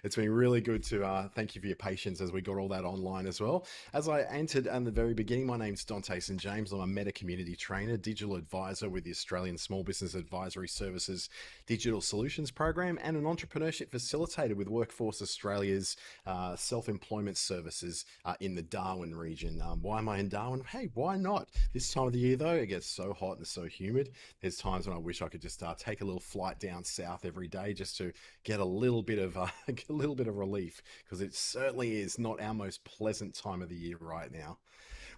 It's been really good to thank you for your patience as we got all that online as well. As I entered in the very beginning, my name's Dante St. James. I'm a meta community trainer, digital advisor with the Australian Small Business Advisory Services Digital Solutions Program, and an entrepreneurship facilitator with Workforce Australia's self employment services in the Darwin region. Why am I in Darwin? Hey, why not? This time of the year, though, it gets so hot and so humid. There's times when I wish I could just take a little flight down south every day just to get a little bit of a little bit of relief because it certainly is not our most pleasant time of the year right now.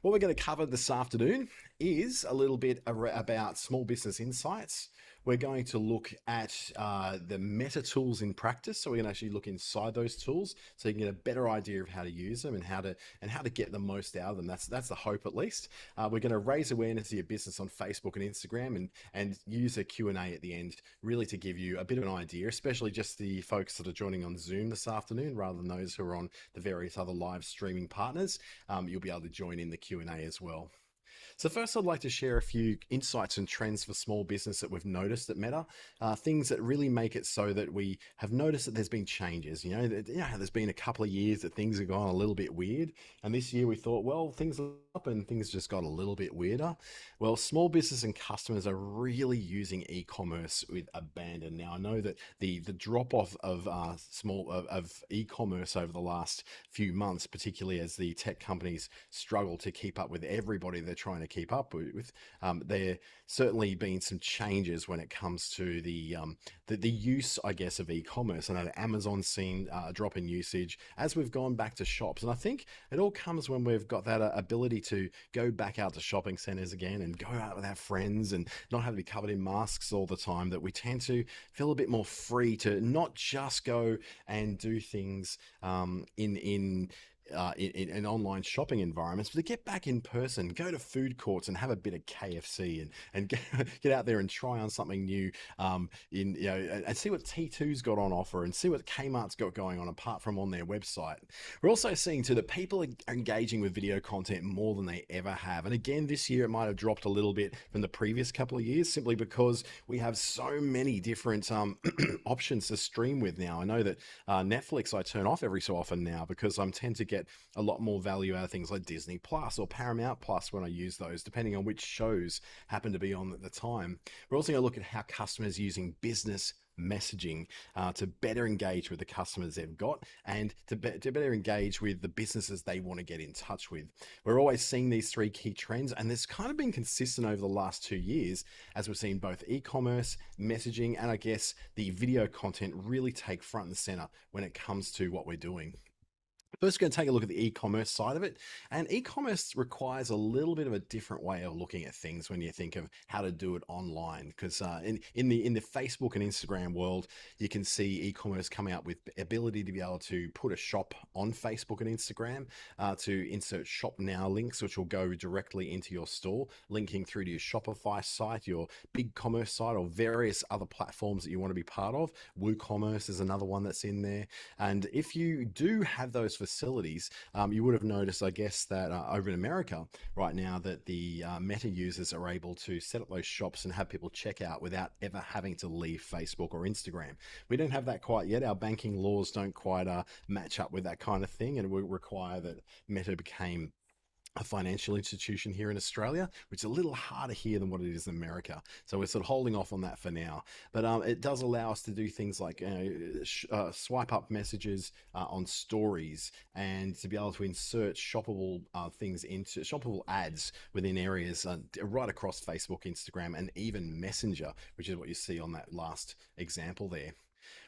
What we're going to cover this afternoon is a little bit about small business insights. We're going to look at the meta tools in practice, so we're going to actually look inside those tools, so you can get a better idea of how to use them and how to get the most out of them. That's the hope, at least. We're going to raise awareness of your business on Facebook and Instagram, and use a Q&A at the end, really to give you a bit of an idea, especially just the folks that are joining on Zoom this afternoon, rather than those who are on the various other live streaming partners. You'll be able to join in the Q&A as well. So first, I'd like to share a few insights and trends for small business that we've noticed at Meta, things that really make it so that we have noticed that there's been changes. There's been a couple of years that things have gone a little bit weird, and this year we thought, well, things are up and things just got a little bit weirder. Well, small business and customers are really using e-commerce with abandon. Now, I know that the drop off of e-commerce over the last few months, particularly as the tech companies struggle to keep up with everybody they're trying to keep up with. There certainly been some changes when it comes to the use, I guess, of e-commerce. I know that Amazon's seen a drop in usage as we've gone back to shops, and I think it all comes when we've got that ability to go back out to shopping centers again and go out with our friends and not have to be covered in masks all the time. That we tend to feel a bit more free to not just go and do things in online shopping environments, but to get back in person, go to food courts and have a bit of KFC and get out there and try on something new, and see what T2's got on offer and see what Kmart's got going on apart from on their website. We're also seeing too that people are engaging with video content more than they ever have. And again, this year it might have dropped a little bit from the previous couple of years simply because we have so many different options to stream with now. I know that Netflix I turn off every so often now because I tend to get a lot more value out of things like Disney Plus or Paramount Plus when I use those, depending on which shows happen to be on at the time. We're also going to look at how customers using business messaging to better engage with the customers they've got and to better engage with the businesses they want to get in touch with. We're always seeing these three key trends, and this kind of been consistent over the last 2 years as we've seen both e-commerce, messaging, and I guess the video content really take front and center when it comes to what we're doing. First, we're going to take a look at the e-commerce side of it. And e-commerce requires a little bit of a different way of looking at things when you think of how to do it online. Because in the Facebook and Instagram world, you can see e-commerce coming up with ability to be able to put a shop on Facebook and Instagram, to insert shop now links, which will go directly into your store, linking through to your Shopify site, your BigCommerce site, or various other platforms that you want to be part of. WooCommerce is another one that's in there. And if you do have those facilities, you would have noticed, I guess, that over in America right now that the Meta users are able to set up those shops and have people check out without ever having to leave Facebook or Instagram. We don't have that quite yet. Our banking laws don't quite match up with that kind of thing, and it would require that Meta became a financial institution here in Australia, which is a little harder here than what it is in America. So we're sort of holding off on that for now. But it does allow us to do things like swipe up messages on stories and to be able to insert shoppable things into shoppable ads within areas right across Facebook, Instagram, and even Messenger, which is what you see on that last example there.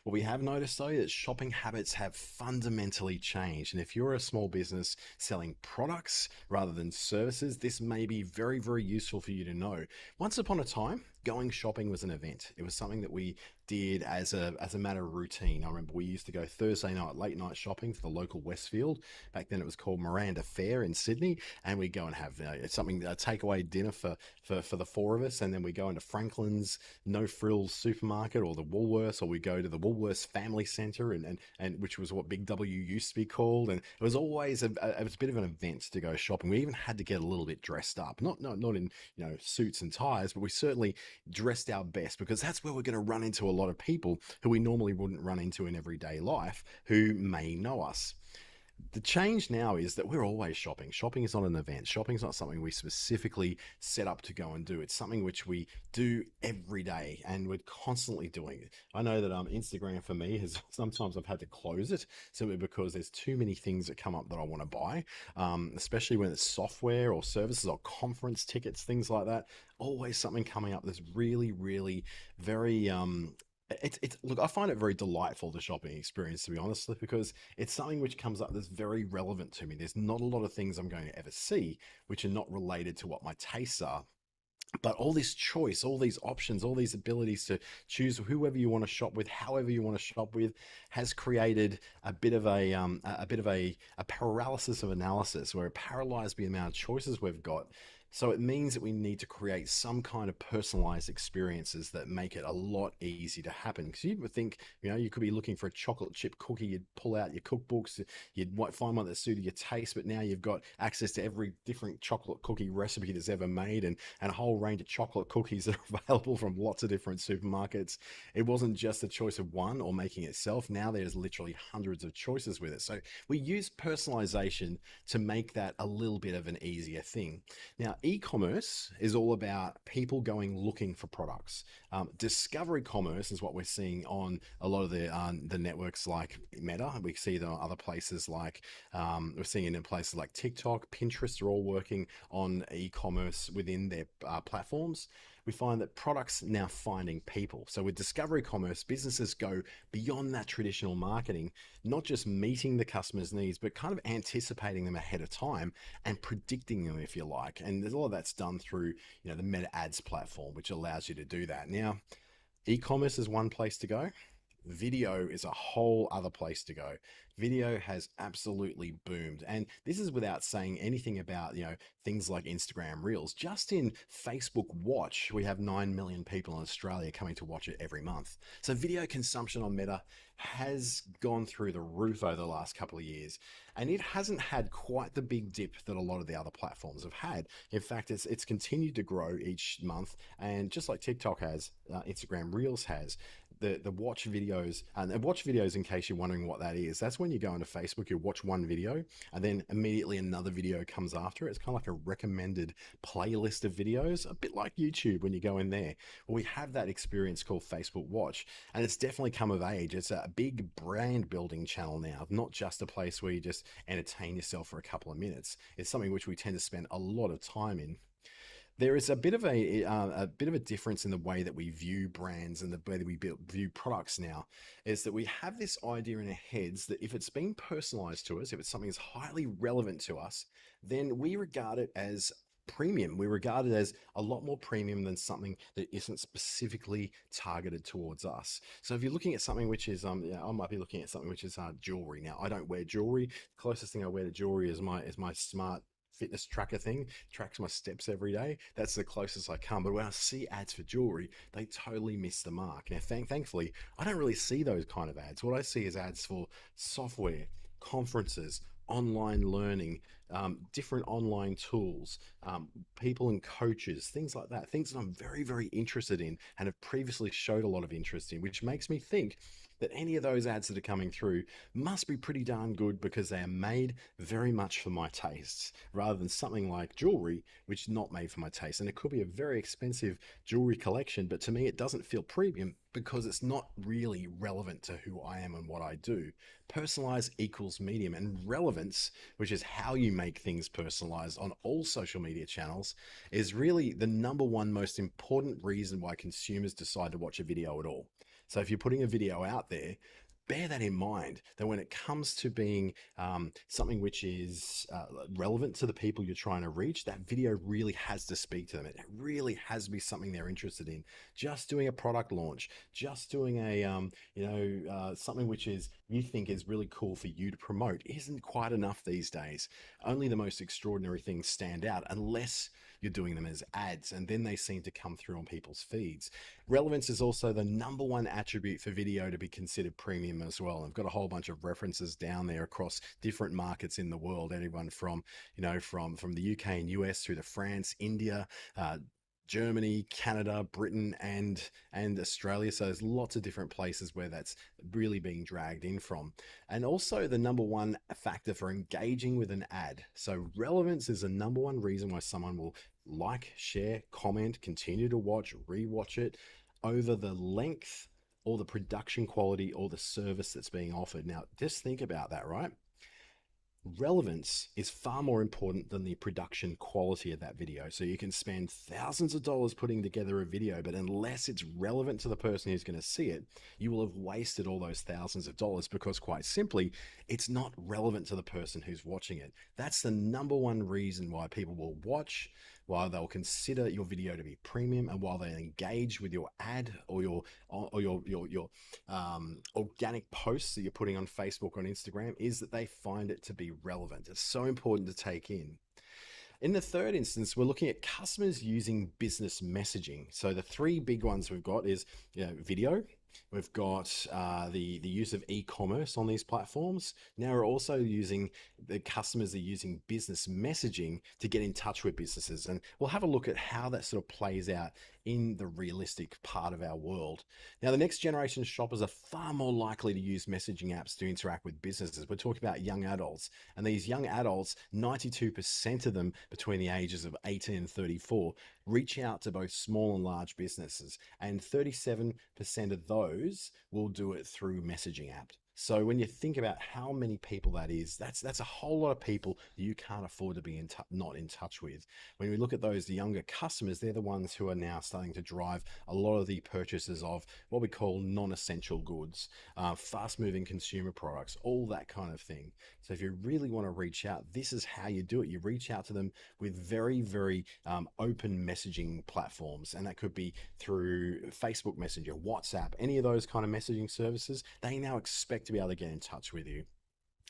What we have noticed though is that shopping habits have fundamentally changed. And if you're a small business selling products rather than services, this may be very, very useful for you to know. Once upon a time, going shopping was an event. It was something that we did as a matter of routine. I remember we used to go Thursday night, late night shopping to the local Westfield. Back then it was called Miranda Fair in Sydney. And we go and have something, a takeaway dinner for the four of us. And then we go into Franklin's No Frills supermarket or the Woolworths, or we go to the Woolworths Woolworths Family Centre, and which was what Big W used to be called, and it was always it was a bit of an event to go shopping. We even had to get a little bit dressed up, not in suits and ties, but we certainly dressed our best because that's where we're going to run into a lot of people who we normally wouldn't run into in everyday life who may know us. The change now is that we're always shopping. Shopping is not an event. Shopping is not something we specifically set up to go and do. It's something which we do every day, and we're constantly doing it. I know that Instagram for me has sometimes I've had to close it simply because there's too many things that come up that I want to buy, especially when it's software or services or conference tickets, things like that. Always something coming up that's really, really very it's look, I find it very delightful, the shopping experience, to be honest, because it's something which comes up that's very relevant to me. There's not a lot of things I'm going to ever see which are not related to what my tastes are. But all this choice, all these options, all these abilities to choose whoever you want to shop with, however you want to shop with, has created a bit of a paralysis of analysis, where it paralyzed the amount of choices we've got. So it means that we need to create some kind of personalized experiences that make it a lot easier to happen. Because you would think, you could be looking for a chocolate chip cookie, you'd pull out your cookbooks, you'd find one that suited your taste, but now you've got access to every different chocolate cookie recipe that's ever made, and a whole range of chocolate cookies that are available from lots of different supermarkets. It wasn't just a choice of one or making itself. Now there's literally hundreds of choices with it. So we use personalization to make that a little bit of an easier thing. Now, e-commerce is all about people going looking for products. Discovery commerce is what we're seeing on a lot of the networks like Meta. We see that on other places like we're seeing it in places like TikTok, Pinterest are all working on e-commerce within their platforms. We find that products now finding people. So with discovery commerce, businesses go beyond that traditional marketing, not just meeting the customer's needs, but kind of anticipating them ahead of time and predicting them, if you like. And there's a lot of that's done through, the Meta Ads platform, which allows you to do that. Now, e-commerce is one place to go. Video is a whole other place to go. Video has absolutely boomed. And this is without saying anything about, things like Instagram Reels. Just in Facebook Watch, we have 9 million people in Australia coming to watch it every month. So video consumption on Meta has gone through the roof over the last couple of years. And it hasn't had quite the big dip that a lot of the other platforms have had. In fact, it's continued to grow each month. And just like TikTok has, Instagram Reels has, the watch videos, and watch videos, in case you're wondering what that is, that's when you go into Facebook, you watch one video and then immediately another video comes after it. It's kind of like a recommended playlist of videos, a bit like YouTube when you go in there. Well, we have that experience called Facebook Watch, and it's definitely come of age. It's a big brand building channel now, not just a place where you just entertain yourself for a couple of minutes. It's something which we tend to spend a lot of time in. There is a bit of a difference in the way that we view brands and the way that we view products now, is that we have this idea in our heads that if it's been personalized to us, if it's something that's highly relevant to us, then we regard it as premium. We regard it as a lot more premium than something that isn't specifically targeted towards us. So if you're looking at something which is, I might be looking at something which is jewelry. Now, I don't wear jewelry. The closest thing I wear to jewelry is my smart fitness tracker thing, tracks my steps every day. That's the closest I come. But when I see ads for jewelry, they totally miss the mark. Now, thankfully, I don't really see those kind of ads. What I see is ads for software, conferences, online learning, different online tools, people and coaches, things like that. Things that I'm very, very interested in and have previously showed a lot of interest in, which makes me think that any of those ads that are coming through must be pretty darn good, because they are made very much for my tastes, rather than something like jewelry, which is not made for my taste. And it could be a very expensive jewelry collection, but to me, it doesn't feel premium because it's not really relevant to who I am and what I do. Personalized equals medium, and relevance, which is how you make things personalized on all social media channels, is really the number one most important reason why consumers decide to watch a video at all. So if you're putting a video out there, bear that in mind, that when it comes to being something which is relevant to the people you're trying to reach, that video really has to speak to them. It really has to be something they're interested in. Just doing a product launch, just doing a something which is you think is really cool for you to promote isn't quite enough these days. Only the most extraordinary things stand out unless you're doing them as ads, and then they seem to come through on people's feeds. Relevance is also the number one attribute for video to be considered premium as well. I've got a whole bunch of references down there across different markets in the world, anyone from, from the UK and US through to France, India, Germany, Canada, Britain, and Australia. So there's lots of different places where that's really being dragged in from. And also the number one factor for engaging with an ad. So relevance is the number one reason why someone will like, share, comment, continue to watch, rewatch it over the length or the production quality or the service that's being offered. Now, just think about that, right? Relevance is far more important than the production quality of that video. So you can spend thousands of dollars putting together a video, but unless it's relevant to the person who's going to see it, you will have wasted all those thousands of dollars because, quite simply, it's not relevant to the person who's watching it. That's the number one reason why people will watch, why they'll consider your video to be premium, and while they engage with your ad or your organic posts that you're putting on Facebook or on Instagram, is that they find it to be relevant. It's so important to take in. In the third instance, we're looking at customers using business messaging. So the three big ones we've got is video. We've got the use of e-commerce on these platforms. Now we're also using, the customers are using business messaging to get in touch with businesses. And we'll have a look at how that sort of plays out in the realistic part of our world. Now, the next generation shoppers are far more likely to use messaging apps to interact with businesses. We're talking about young adults, and these young adults, 92% of them between the ages of 18 and 34, reach out to both small and large businesses, and 37% of those will do it through messaging apps. So when you think about how many people that is, that's a whole lot of people that you can't afford to be not in touch with. When we look at those younger customers, they're the ones who are now starting to drive a lot of the purchases of what we call non-essential goods, fast-moving consumer products, all that kind of thing. So if you really want to reach out, this is how you do it. You reach out to them with very, very open messaging platforms, and that could be through Facebook Messenger, WhatsApp, any of those kind of messaging services. They now expect to be able to get in touch with you.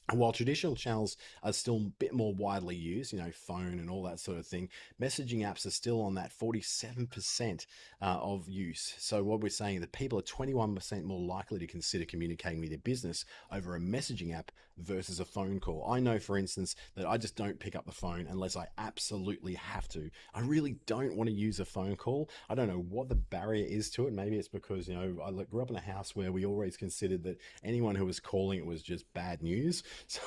And while traditional channels are still a bit more widely used, phone and all that sort of thing, messaging apps are still on that 47% of use. So what we're saying is that people are 21% more likely to consider communicating with their business over a messaging app versus a phone call. I know, for instance, that I just don't pick up the phone unless I absolutely have to. I really don't want to use a phone call. I don't know what the barrier is to it. Maybe it's because, I grew up in a house where we always considered that anyone who was calling it was just bad news. So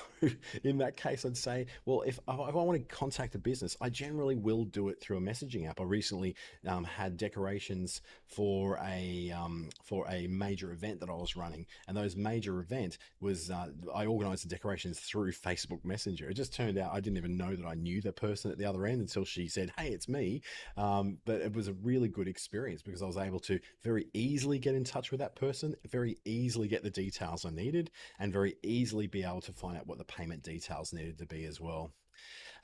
in that case, I'd say, well, if I want to contact a business, I generally will do it through a messaging app. I recently had decorations for a major event that I was running, and those major event was I organized the decorations through Facebook Messenger. It just turned out I didn't even know that I knew the person at the other end until she said, "Hey, it's me." But it was a really good experience because I was able to very easily get in touch with that person, very easily get the details I needed, and very easily be able to find out what the payment details needed to be as well.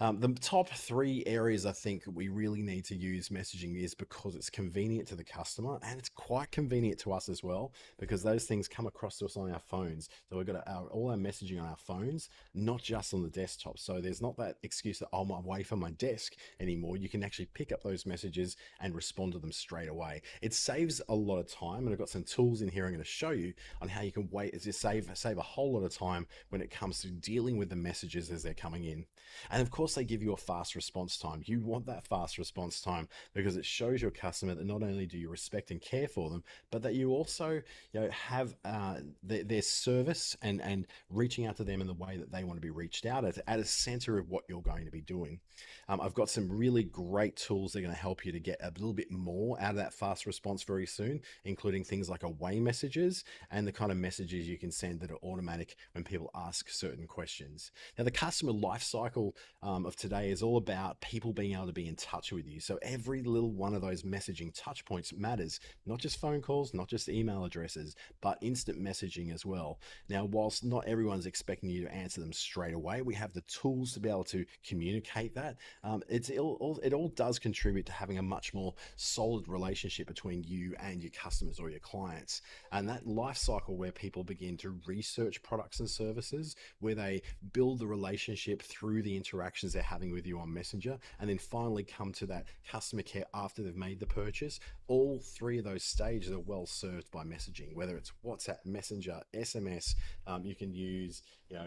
The top three areas I think we really need to use messaging is because it's convenient to the customer, and it's quite convenient to us as well, because those things come across to us on our phones. So we've got all our messaging on our phones, not just on the desktop. So there's not that excuse that I'm away from my desk anymore. You can actually pick up those messages and respond to them straight away. It saves a lot of time, and I've got some tools in here I'm going to show you on how you can just save a whole lot of time when it comes to dealing with the messages as they're coming in. And of course, they give you a fast response time. You want that fast response time because it shows your customer that not only do you respect and care for them, but that you also have their service and reaching out to them in the way that they want to be reached out at a center of what you're going to be doing. I've got some really great tools that are going to help you to get a little bit more out of that fast response very soon, including things like away messages and the kind of messages you can send that are automatic when people ask certain questions. Now, the customer life cycle cycle of today is all about people being able to be in touch with you. So every little one of those messaging touch points matters, not just phone calls, not just email addresses, but instant messaging as well. Now, whilst not everyone's expecting you to answer them straight away, we have the tools to be able to communicate that. It all does contribute to having a much more solid relationship between you and your customers or your clients. And that life cycle where people begin to research products and services, where they build the relationship through the interactions they're having with you on Messenger, and then finally come to that customer care after they've made the purchase. All three of those stages are well served by messaging, whether it's WhatsApp, Messenger, SMS. You can use,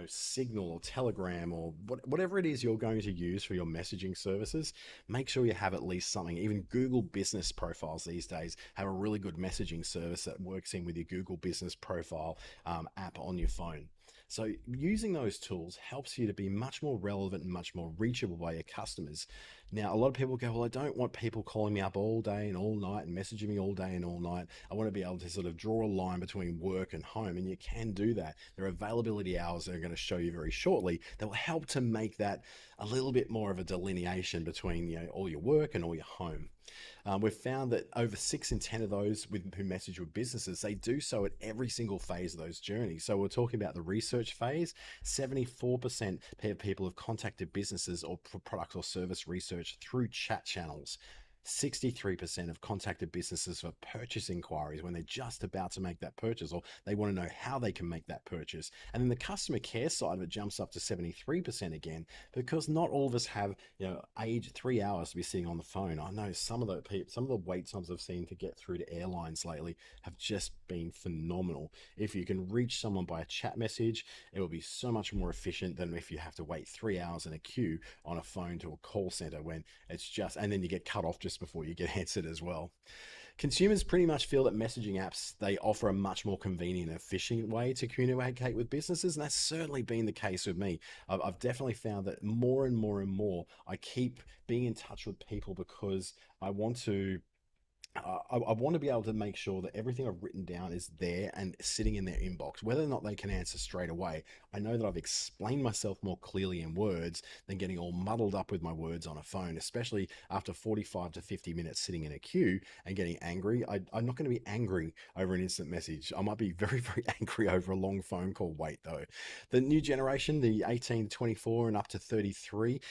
Signal or Telegram or whatever it is you're going to use for your messaging services. Make sure you have at least something. Even Google Business Profiles these days have a really good messaging service that works in with your Google Business Profile app on your phone. So using those tools helps you to be much more relevant and much more reachable by your customers. Now, a lot of people go, well, I don't want people calling me up all day and all night and messaging me all day and all night. I want to be able to sort of draw a line between work and home, and you can do that. There are availability hours that I'm going to show you very shortly that will help to make that a little bit more of a delineation between all your work and all your home. We've found that over 6 in 10 of those who message with businesses, they do so at every single phase of those journeys. So we're talking about the research phase. 74% of people have contacted businesses or product or service research through chat channels. 63% have contacted businesses for purchase inquiries when they're just about to make that purchase, or they want to know how they can make that purchase. And then the customer care side of it jumps up to 73% again, because not all of us have, age 3 hours to be sitting on the phone. I know some of the wait times I've seen to get through to airlines lately have just been phenomenal. If you can reach someone by a chat message, it will be so much more efficient than if you have to wait 3 hours in a queue on a phone to a call center, when it's just, and then you get cut off just before you get answered as well. Consumers pretty much feel that messaging apps, they offer a much more convenient and efficient way to communicate with businesses, and that's certainly been the case with me. I've definitely found that more and more and more I keep being in touch with people because I want to I want to be able to make sure that everything I've written down is there and sitting in their inbox. Whether or not they can answer straight away, I know that I've explained myself more clearly in words than getting all muddled up with my words on a phone, especially after 45 to 50 minutes sitting in a queue and getting angry. I'm not going to be angry over an instant message. I might be very, very angry over a long phone call wait, though. The new generation, the 18 to 24 and up to 33,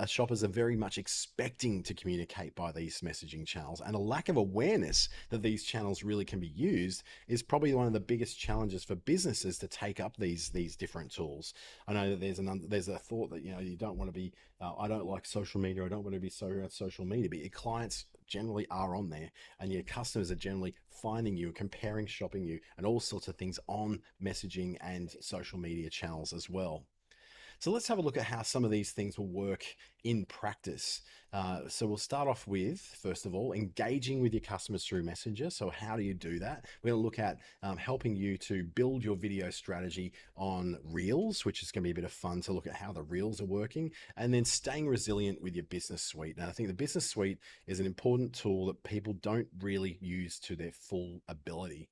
shoppers are very much expecting to communicate by these messaging channels, and a lack of awareness that these channels really can be used is probably one of the biggest challenges for businesses to take up these different tools. I know that there's a thought that you don't want to be I don't like social media, I don't want to be so social media, but your clients generally are on there, and your customers are generally finding you, comparing shopping you, and all sorts of things on messaging and social media channels as well. So let's have a look at how some of these things will work in practice. So we'll start off with, first of all, engaging with your customers through Messenger. So how do you do that? We're going to look at helping you to build your video strategy on Reels, which is going to be a bit of fun to look at how the Reels are working, and then staying resilient with your business suite. And I think the business suite is an important tool that people don't really use to their full ability.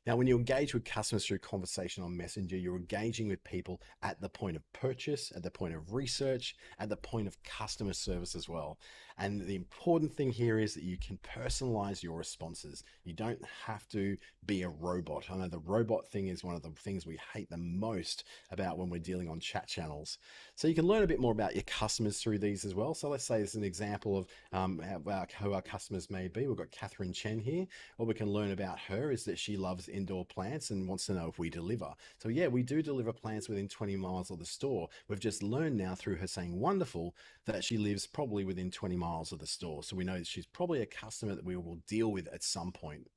Now, when you engage with customers through conversation on Messenger, you're engaging with people at the point of purchase, at the point of research, at the point of customer service as well. And the important thing here is that you can personalize your responses. You don't have to be a robot. I know the robot thing is one of the things we hate the most about when we're dealing on chat channels. So you can learn a bit more about your customers through these as well. So let's say it's an example of who our customers may be. We've got Catherine Chen here. What we can learn about her is that she loves indoor plants and wants to know if we deliver. So yeah, we do deliver plants within 20 miles of the store. We've just learned now through her saying wonderful that she lives probably within 20 miles of the store. So we know that she's probably a customer that we will deal with at some point.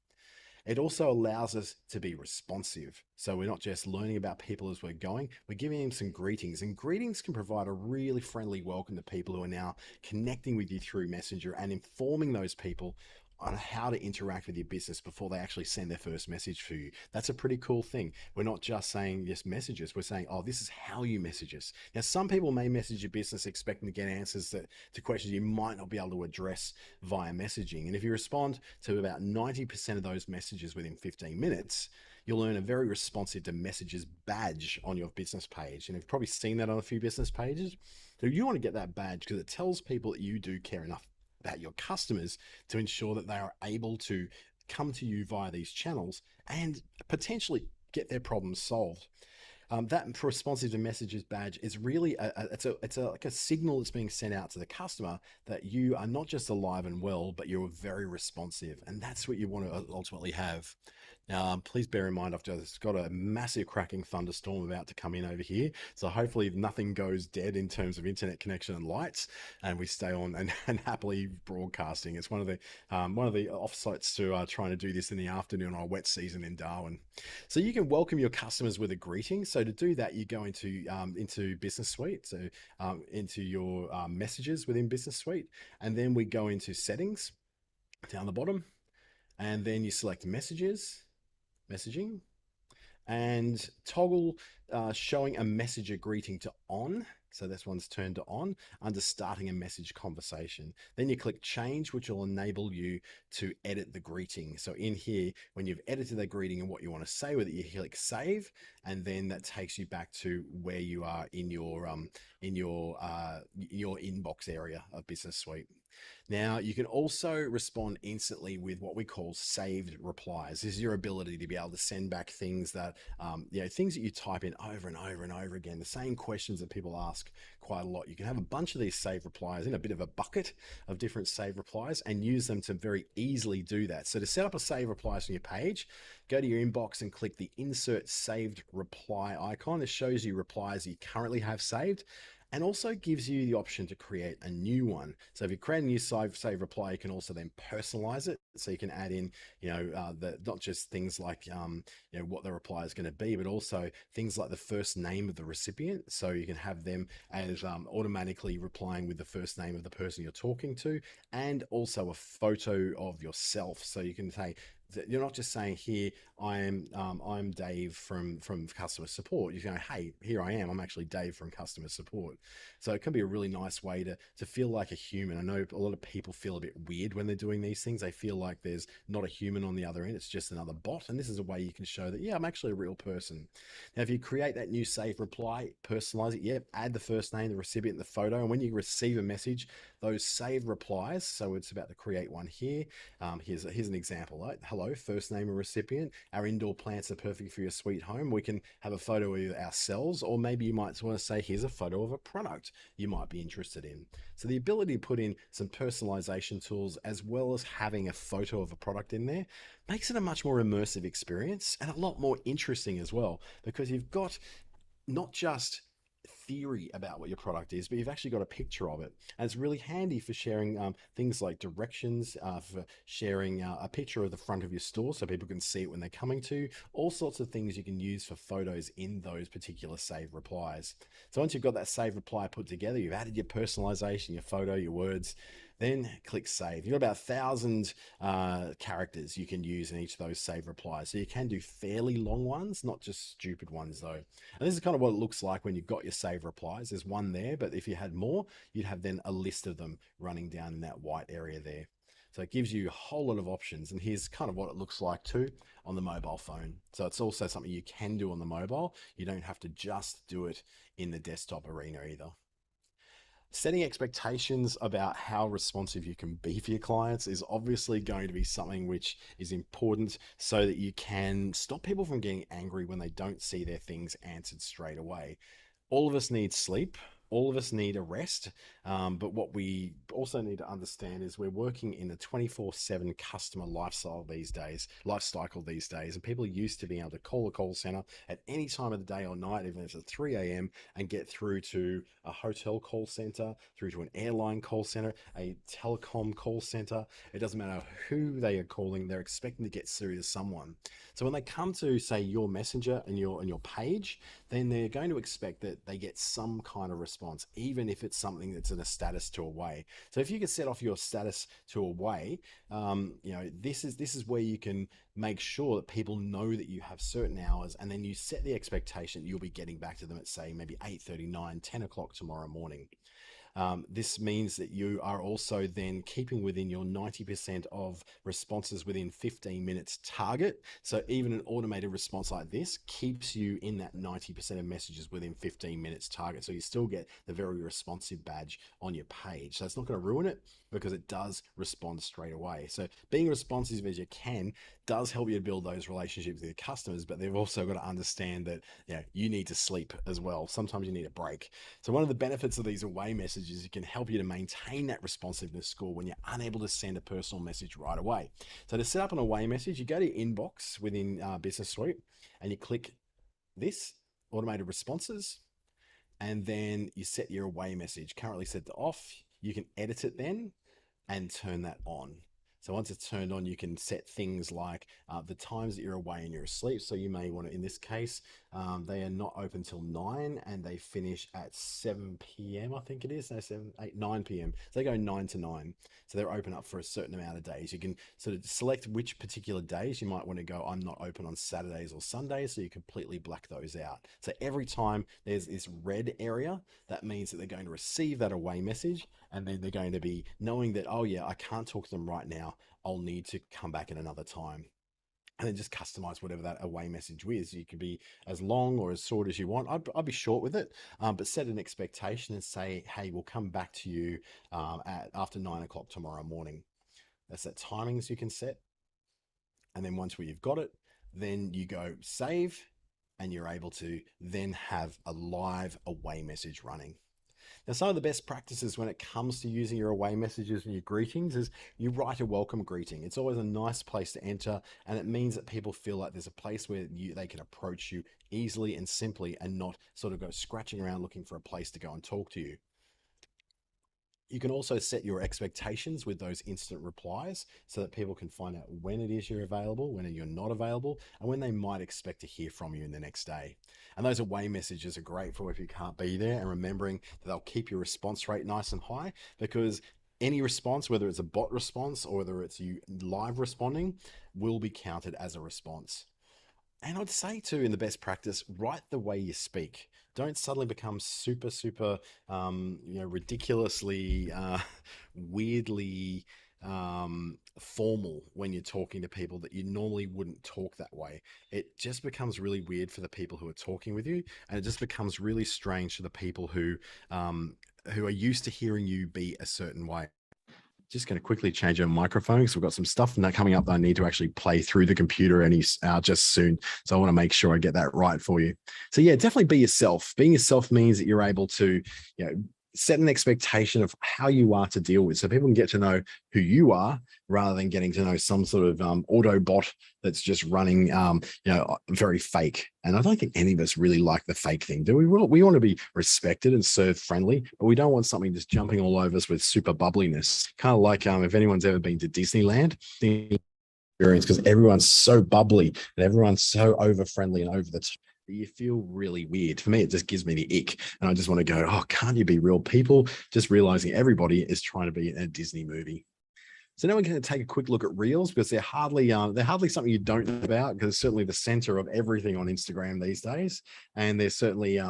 It also allows us to be responsive. So we're not just learning about people as we're going, we're giving them some greetings, and greetings can provide a really friendly welcome to people who are now connecting with you through Messenger and informing those people on how to interact with your business before they actually send their first message for you. That's a pretty cool thing. We're not just saying just messages, we're saying, oh, this is how you message us. Now, some people may message your business expecting to get answers to questions you might not be able to address via messaging. And if you respond to about 90% of those messages within 15 minutes, you'll earn a very responsive to messages badge on your business page. And you've probably seen that on a few business pages. So you want to get that badge because it tells people that you do care enough about your customers to ensure that they are able to come to you via these channels and potentially get their problems solved. That responsive to messages badge is really like a signal that's being sent out to the customer that you are not just alive and well, but you're very responsive, and that's what you want to ultimately have. Now, please bear in mind, I've just got a massive cracking thunderstorm about to come in over here. So hopefully nothing goes dead in terms of internet connection and lights, and we stay on and happily broadcasting. It's one of the offsites to trying to do this in the afternoon on a wet season in Darwin. So you can welcome your customers with a greeting. So to do that, you go into Business Suite, so into your messages within Business Suite, and then we go into settings down the bottom, and then you select messaging, and toggle showing a messenger greeting to on. So this one's turned to on under starting a message conversation. Then you click change, which will enable you to edit the greeting. So in here, when you've edited the greeting and what you want to say with it, you click save, and then that takes you back to where you are in your inbox area of Business Suite. Now, you can also respond instantly with what we call saved replies. This is your ability to be able to send back things that, things that you type in over and over and over again, the same questions that people ask quite a lot. You can have a bunch of these saved replies in a bit of a bucket of different saved replies and use them to very easily do that. So to set up a save replies on your page, go to your inbox and click the insert saved reply icon. This shows you replies you currently have saved, and also gives you the option to create a new one. So if you create a new save reply, you can also then personalize it. So you can add in, not just things like, what the reply is going to be, but also things like the first name of the recipient. So you can have them as automatically replying with the first name of the person you're talking to, and also a photo of yourself. So you can say, you're not just saying here, I'm Dave from customer support. You go, hey, here I am. I'm actually Dave from customer support. So it can be a really nice way to feel like a human. I know a lot of people feel a bit weird when they're doing these things. They feel like there's not a human on the other end. It's just another bot. And this is a way you can show that, yeah, I'm actually a real person. Now, if you create that new save reply, personalize it, add the first name, the recipient, the photo. And when you receive a message, those saved replies, so it's about to create one here. Here's an example, right? Hello, first name of recipient. Our indoor plants are perfect for your sweet home. We can have a photo of ourselves, or maybe you might want to say, here's a photo of a product you might be interested in. So the ability to put in some personalization tools as well as having a photo of a product in there makes it a much more immersive experience and a lot more interesting as well, because you've got not just theory about what your product is, but you've actually got a picture of it. And it's really handy for sharing things like directions, for sharing a picture of the front of your store so people can see it when they're coming to, all sorts of things you can use for photos in those particular save replies. So once you've got that save reply put together, you've added your personalization, your photo, your words, then click save. You've got about 1,000 characters you can use in each of those save replies. So you can do fairly long ones, not just stupid ones though. And this is kind of what it looks like when you've got your save replies. There's one there, but if you had more, you'd have then a list of them running down in that white area there. So it gives you a whole lot of options. And here's kind of what it looks like too on the mobile phone. So it's also something you can do on the mobile. You don't have to just do it in the desktop arena either. Setting expectations about how responsive you can be for your clients is obviously going to be something which is important so that you can stop people from getting angry when they don't see their things answered straight away. All of us need sleep. All of us need a rest. But what we also need to understand is we're working in a 24/7 customer lifestyle these days, life cycle these days. And people are used to being able to call a call center at any time of the day or night, even if it's at 3 a.m., and get through to a hotel call center, through to an airline call center, a telecom call center. It doesn't matter who they are calling, they're expecting to get through to someone. So when they come to, say, your messenger and your page, then they're going to expect that they get some kind of response, even if it's something that's in a status to away. So if you can set off your status to away, this is where you can make sure that people know that you have certain hours, and then you set the expectation that you'll be getting back to them at, say, maybe 8:30, 9, 10 o'clock tomorrow morning. This means that you are also then keeping within your 90% of responses within 15 minutes target. So even an automated response like this keeps you in that 90% of messages within 15 minutes target. So you still get the very responsive badge on your page. So it's not going to ruin it because it does respond straight away. So being responsive as you can does help you to build those relationships with your customers, but they've also got to understand that you need to sleep as well. Sometimes you need a break. So one of the benefits of these away messages, it can help you to maintain that responsiveness score when you're unable to send a personal message right away. So to set up an away message, you go to inbox within Business Suite and you click this automated responses, and then you set your away message currently set to off. You can edit it then and turn that on. So once it's turned on, you can set things like the times that you're away and you're asleep. So you may want to, in this case, they are not open till 9 and they finish at 7 p.m. I think it is. No, 7, 8, 9 p.m. So they go 9 to 9. So they're open up for a certain amount of days. You can sort of select which particular days you might want to go, I'm not open on Saturdays or Sundays. So you completely black those out. So every time there's this red area, that means that they're going to receive that away message. And then they're going to be knowing that, oh yeah, I can't talk to them right now. I'll need to come back at another time. And then just customize whatever that away message is. You can be as long or as short as you want. I'd be short with it, but set an expectation and say, hey, we'll come back to you after 9 o'clock tomorrow morning. That's that timings you can set. And then once you've got it, then you go save and you're able to then have a live away message running. Now, some of the best practices when it comes to using your away messages and your greetings is you write a welcome greeting. It's always a nice place to enter, and it means that people feel like there's a place where they can approach you easily and simply and not sort of go scratching around looking for a place to go and talk to you. You can also set your expectations with those instant replies so that people can find out when it is you're available, when you're not available, and when they might expect to hear from you in the next day. And those away messages are great for if you can't be there, and remembering that they'll keep your response rate nice and high, because any response, whether it's a bot response or whether it's you live responding, will be counted as a response. And I'd say too, in the best practice, write the way you speak. Don't suddenly become super, ridiculously, weirdly formal when you're talking to people that you normally wouldn't talk that way. It just becomes really weird for the people who are talking with you, and it just becomes really strange for the people who are used to hearing you be a certain way. Just going to quickly change our microphone because we've got some stuff coming up that I need to actually play through the computer and he's out just soon. So I want to make sure I get that right for you. So yeah, definitely be yourself. Being yourself means that you're able to, set an expectation of how you are to deal with, so people can get to know who you are rather than getting to know some sort of auto bot that's just running very fake. And I don't think any of us really like the fake thing, do we? We want to be respected and served friendly, but we don't want something just jumping all over us with super bubbliness, kind of like if anyone's ever been to Disneyland, the experience, because everyone's so bubbly and everyone's so over friendly and over the top, you feel really weird. For me, it just gives me the ick. And I just want to go, oh, can't you be real people? Just realizing everybody is trying to be in a Disney movie. So now we're going to take a quick look at Reels, because they're hardly something you don't know about, because it's certainly the center of everything on Instagram these days. And they're certainly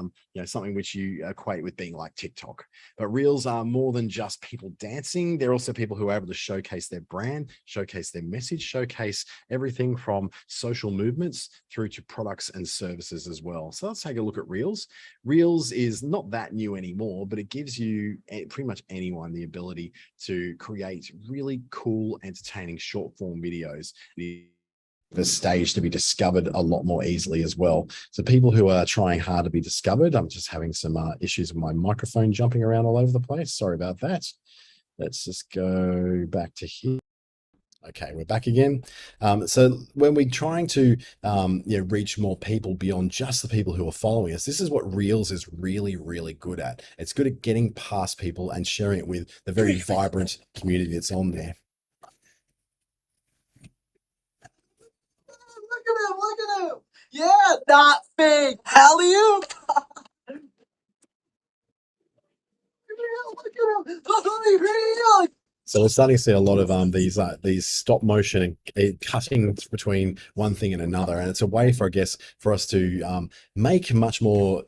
something which you equate with being like TikTok. But Reels are more than just people dancing. They're also people who are able to showcase their brand, showcase their message, showcase everything from social movements through to products and services as well. So let's take a look at Reels. Reels is not that new anymore, but it gives you pretty much anyone the ability to create really cool, entertaining short form videos. The stage to be discovered a lot more easily as well. So people who are trying hard to be discovered, I'm just having some issues with my microphone jumping around all over the place. Sorry about that. Let's just go back to here. Okay, we're back again. So when we're trying to reach more people beyond just the people who are following us, this is what Reels is really, really good at. It's good at getting past people and sharing it with the very vibrant community that's on there. Look at him. Yeah, not fake. Alley-oop. Look at him. Totally real. So we're starting to see a lot of these stop motion and cutting between one thing and another, and it's a way for, I guess, for us to make much more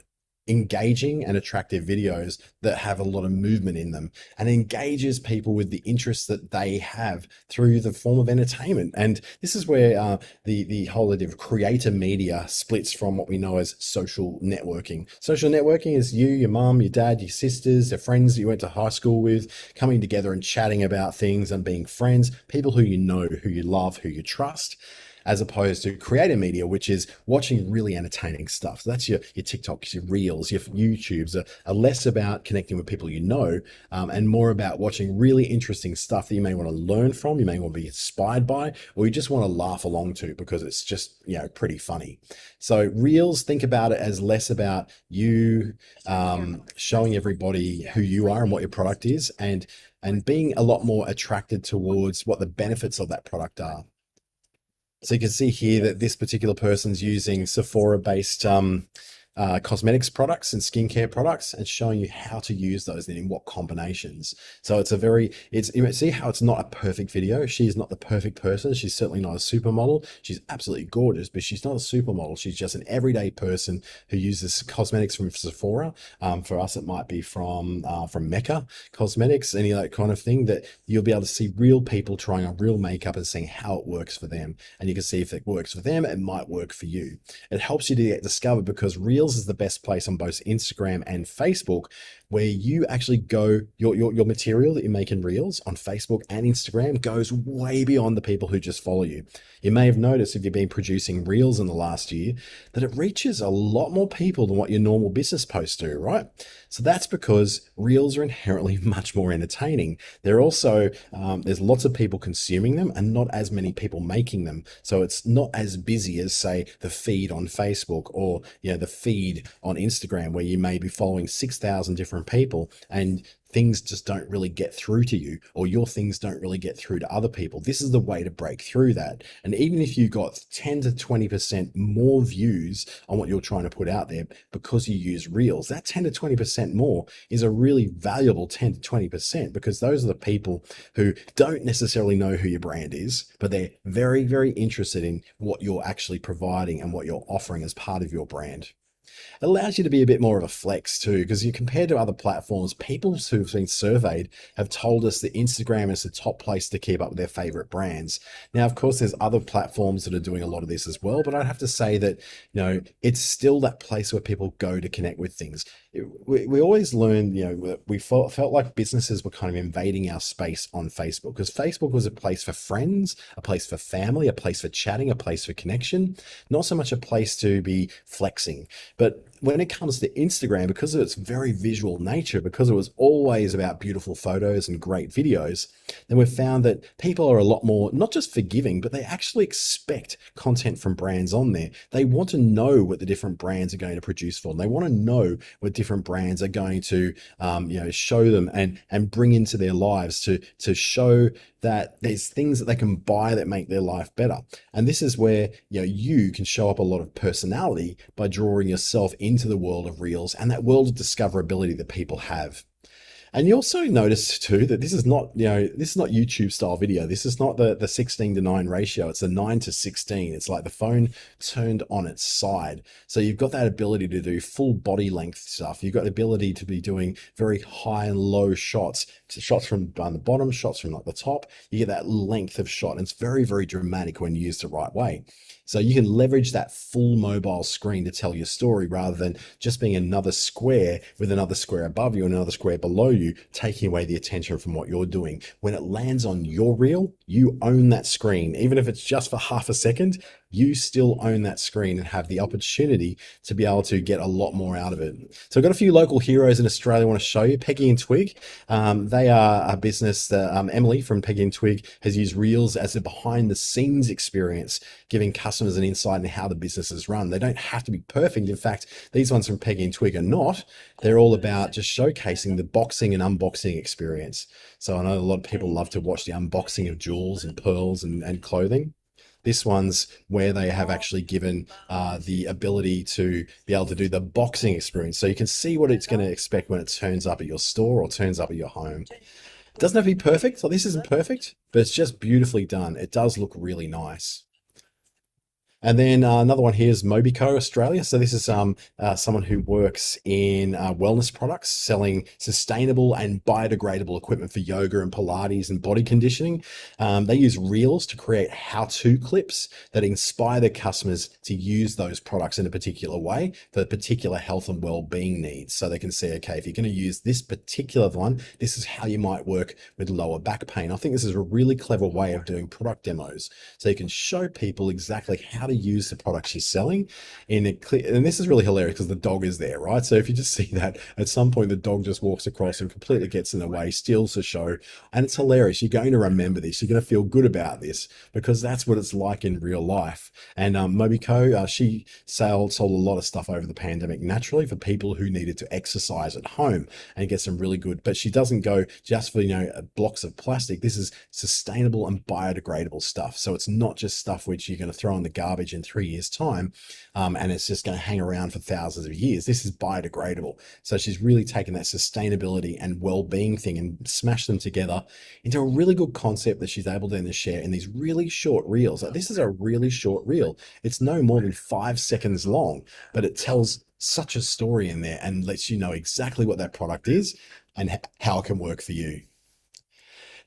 engaging and attractive videos that have a lot of movement in them and engages people with the interests that they have through the form of entertainment. And this is where the whole idea of creator media splits from what we know as social networking. Social networking is you, your mum, your dad, your sisters, your friends that you went to high school with, coming together and chatting about things and being friends, people who you know, who you love, who you trust, as opposed to creator media, which is watching really entertaining stuff. So that's your TikToks, your Reels, your YouTubes are less about connecting with people you know, and more about watching really interesting stuff that you may want to learn from, you may want to be inspired by, or you just want to laugh along to because it's just, pretty funny. So Reels, think about it as less about you showing everybody who you are and what your product is, and being a lot more attracted towards what the benefits of that product are. So you can see here that this particular person's using Sephora-based cosmetics products and skincare products and showing you how to use those and in what combinations. So you see how it's not a perfect video. She's not the perfect person. She's certainly not a supermodel. She's absolutely gorgeous, but she's not a supermodel. She's just an everyday person who uses cosmetics from Sephora. For us, it might be from Mecca Cosmetics, any of that kind of thing, that you'll be able to see real people trying on real makeup and seeing how it works for them. And you can see if it works for them, it might work for you. It helps you to get discovered because Reels is the best place on both Instagram and Facebook, where you actually go, your material that you make in Reels on Facebook and Instagram goes way beyond the people who just follow you. You may have noticed if you've been producing Reels in the last year that it reaches a lot more people than what your normal business posts do, right? So that's because Reels are inherently much more entertaining. They're also, there's lots of people consuming them and not as many people making them. So it's not as busy as, say, the feed on Facebook or the feed on Instagram, where you may be following 6,000 different people and things just don't really get through to you, or your things don't really get through to other people. This is the way to break through that. And even if you got 10 to 20% more views on what you're trying to put out there because you use Reels, that 10 to 20% more is a really valuable 10 to 20%, because those are the people who don't necessarily know who your brand is, but they're very, very interested in what you're actually providing and what you're offering as part of your brand. It allows you to be a bit more of a flex too, because you compared to other platforms, people who've been surveyed have told us that Instagram is the top place to keep up with their favorite brands. Now, of course, there's other platforms that are doing a lot of this as well, but I'd have to say that, it's still that place where people go to connect with things. We always learned, we felt like businesses were kind of invading our space on Facebook, because Facebook was a place for friends, a place for family, a place for chatting, a place for connection, not so much a place to be flexing. But when it comes to Instagram, because of its very visual nature, because it was always about beautiful photos and great videos, then we've found that people are a lot more, not just forgiving, but they actually expect content from brands on there. They want to know what the different brands are going to produce for them. They want to know what different brands are going to, show them and bring into their lives to show that there's things that they can buy that make their life better. And this is where, you can show up a lot of personality by drawing yourself into the world of Reels and that world of discoverability that people have. And you also notice too that this is not, YouTube style video. This is not the 16 to 9 ratio. It's a 9 to 16. It's like the phone turned on its side. So you've got that ability to do full body length stuff. You've got the ability to be doing very high and low shots from the bottom, shots from like the top. You get that length of shot, and it's very, very dramatic when used the right way. So you can leverage that full mobile screen to tell your story, rather than just being another square with another square above you and another square below you, taking away the attention from what you're doing. When it lands on your reel, you own that screen. Even if it's just for half a second, you still own that screen and have the opportunity to be able to get a lot more out of it. So I've got a few local heroes in Australia I want to show you. Peggy and Twig. They are a business that Emily from Peggy and Twig has used Reels as a behind the scenes experience, giving customers an insight into how the business is run. They don't have to be perfect. In fact, these ones from Peggy and Twig are not. They're all about just showcasing the boxing and unboxing experience. So I know a lot of people love to watch the unboxing of jewels and pearls and clothing. This one's where they have actually given the ability to be able to do the boxing experience. So you can see what it's going to expect when it turns up at your store or turns up at your home. It doesn't have to be perfect. So this isn't perfect, but it's just beautifully done. It does look really nice. And then another one here is Mobico Australia. So this is someone who works in wellness products, selling sustainable and biodegradable equipment for yoga and Pilates and body conditioning. They use reels to create how-to clips that inspire their customers to use those products in a particular way for particular health and well-being needs. So they can say, okay, if you're going to use this particular one, this is how you might work with lower back pain. I think this is a really clever way of doing product demos. So you can show people exactly how to use the products you're selling in a clear, and this is really hilarious because the dog is there, right? So if you just see that at some point, the dog just walks across and completely gets in the way, steals the show. And it's hilarious. You're going to remember this. You're going to feel good about this because that's what it's like in real life. And Mobico, she sold a lot of stuff over the pandemic naturally for people who needed to exercise at home and get some really good, but she doesn't go just for, blocks of plastic. This is sustainable and biodegradable stuff. So it's not just stuff which you're going to throw in the garbage in 3 years' time, and it's just going to hang around for thousands of years. This is biodegradable. So she's really taken that sustainability and well-being thing and smashed them together into a really good concept that she's able to then share in these really short reels. Like, this is a really short reel. It's no more than 5 seconds long, but it tells such a story in there and lets you know exactly what that product is and how it can work for you.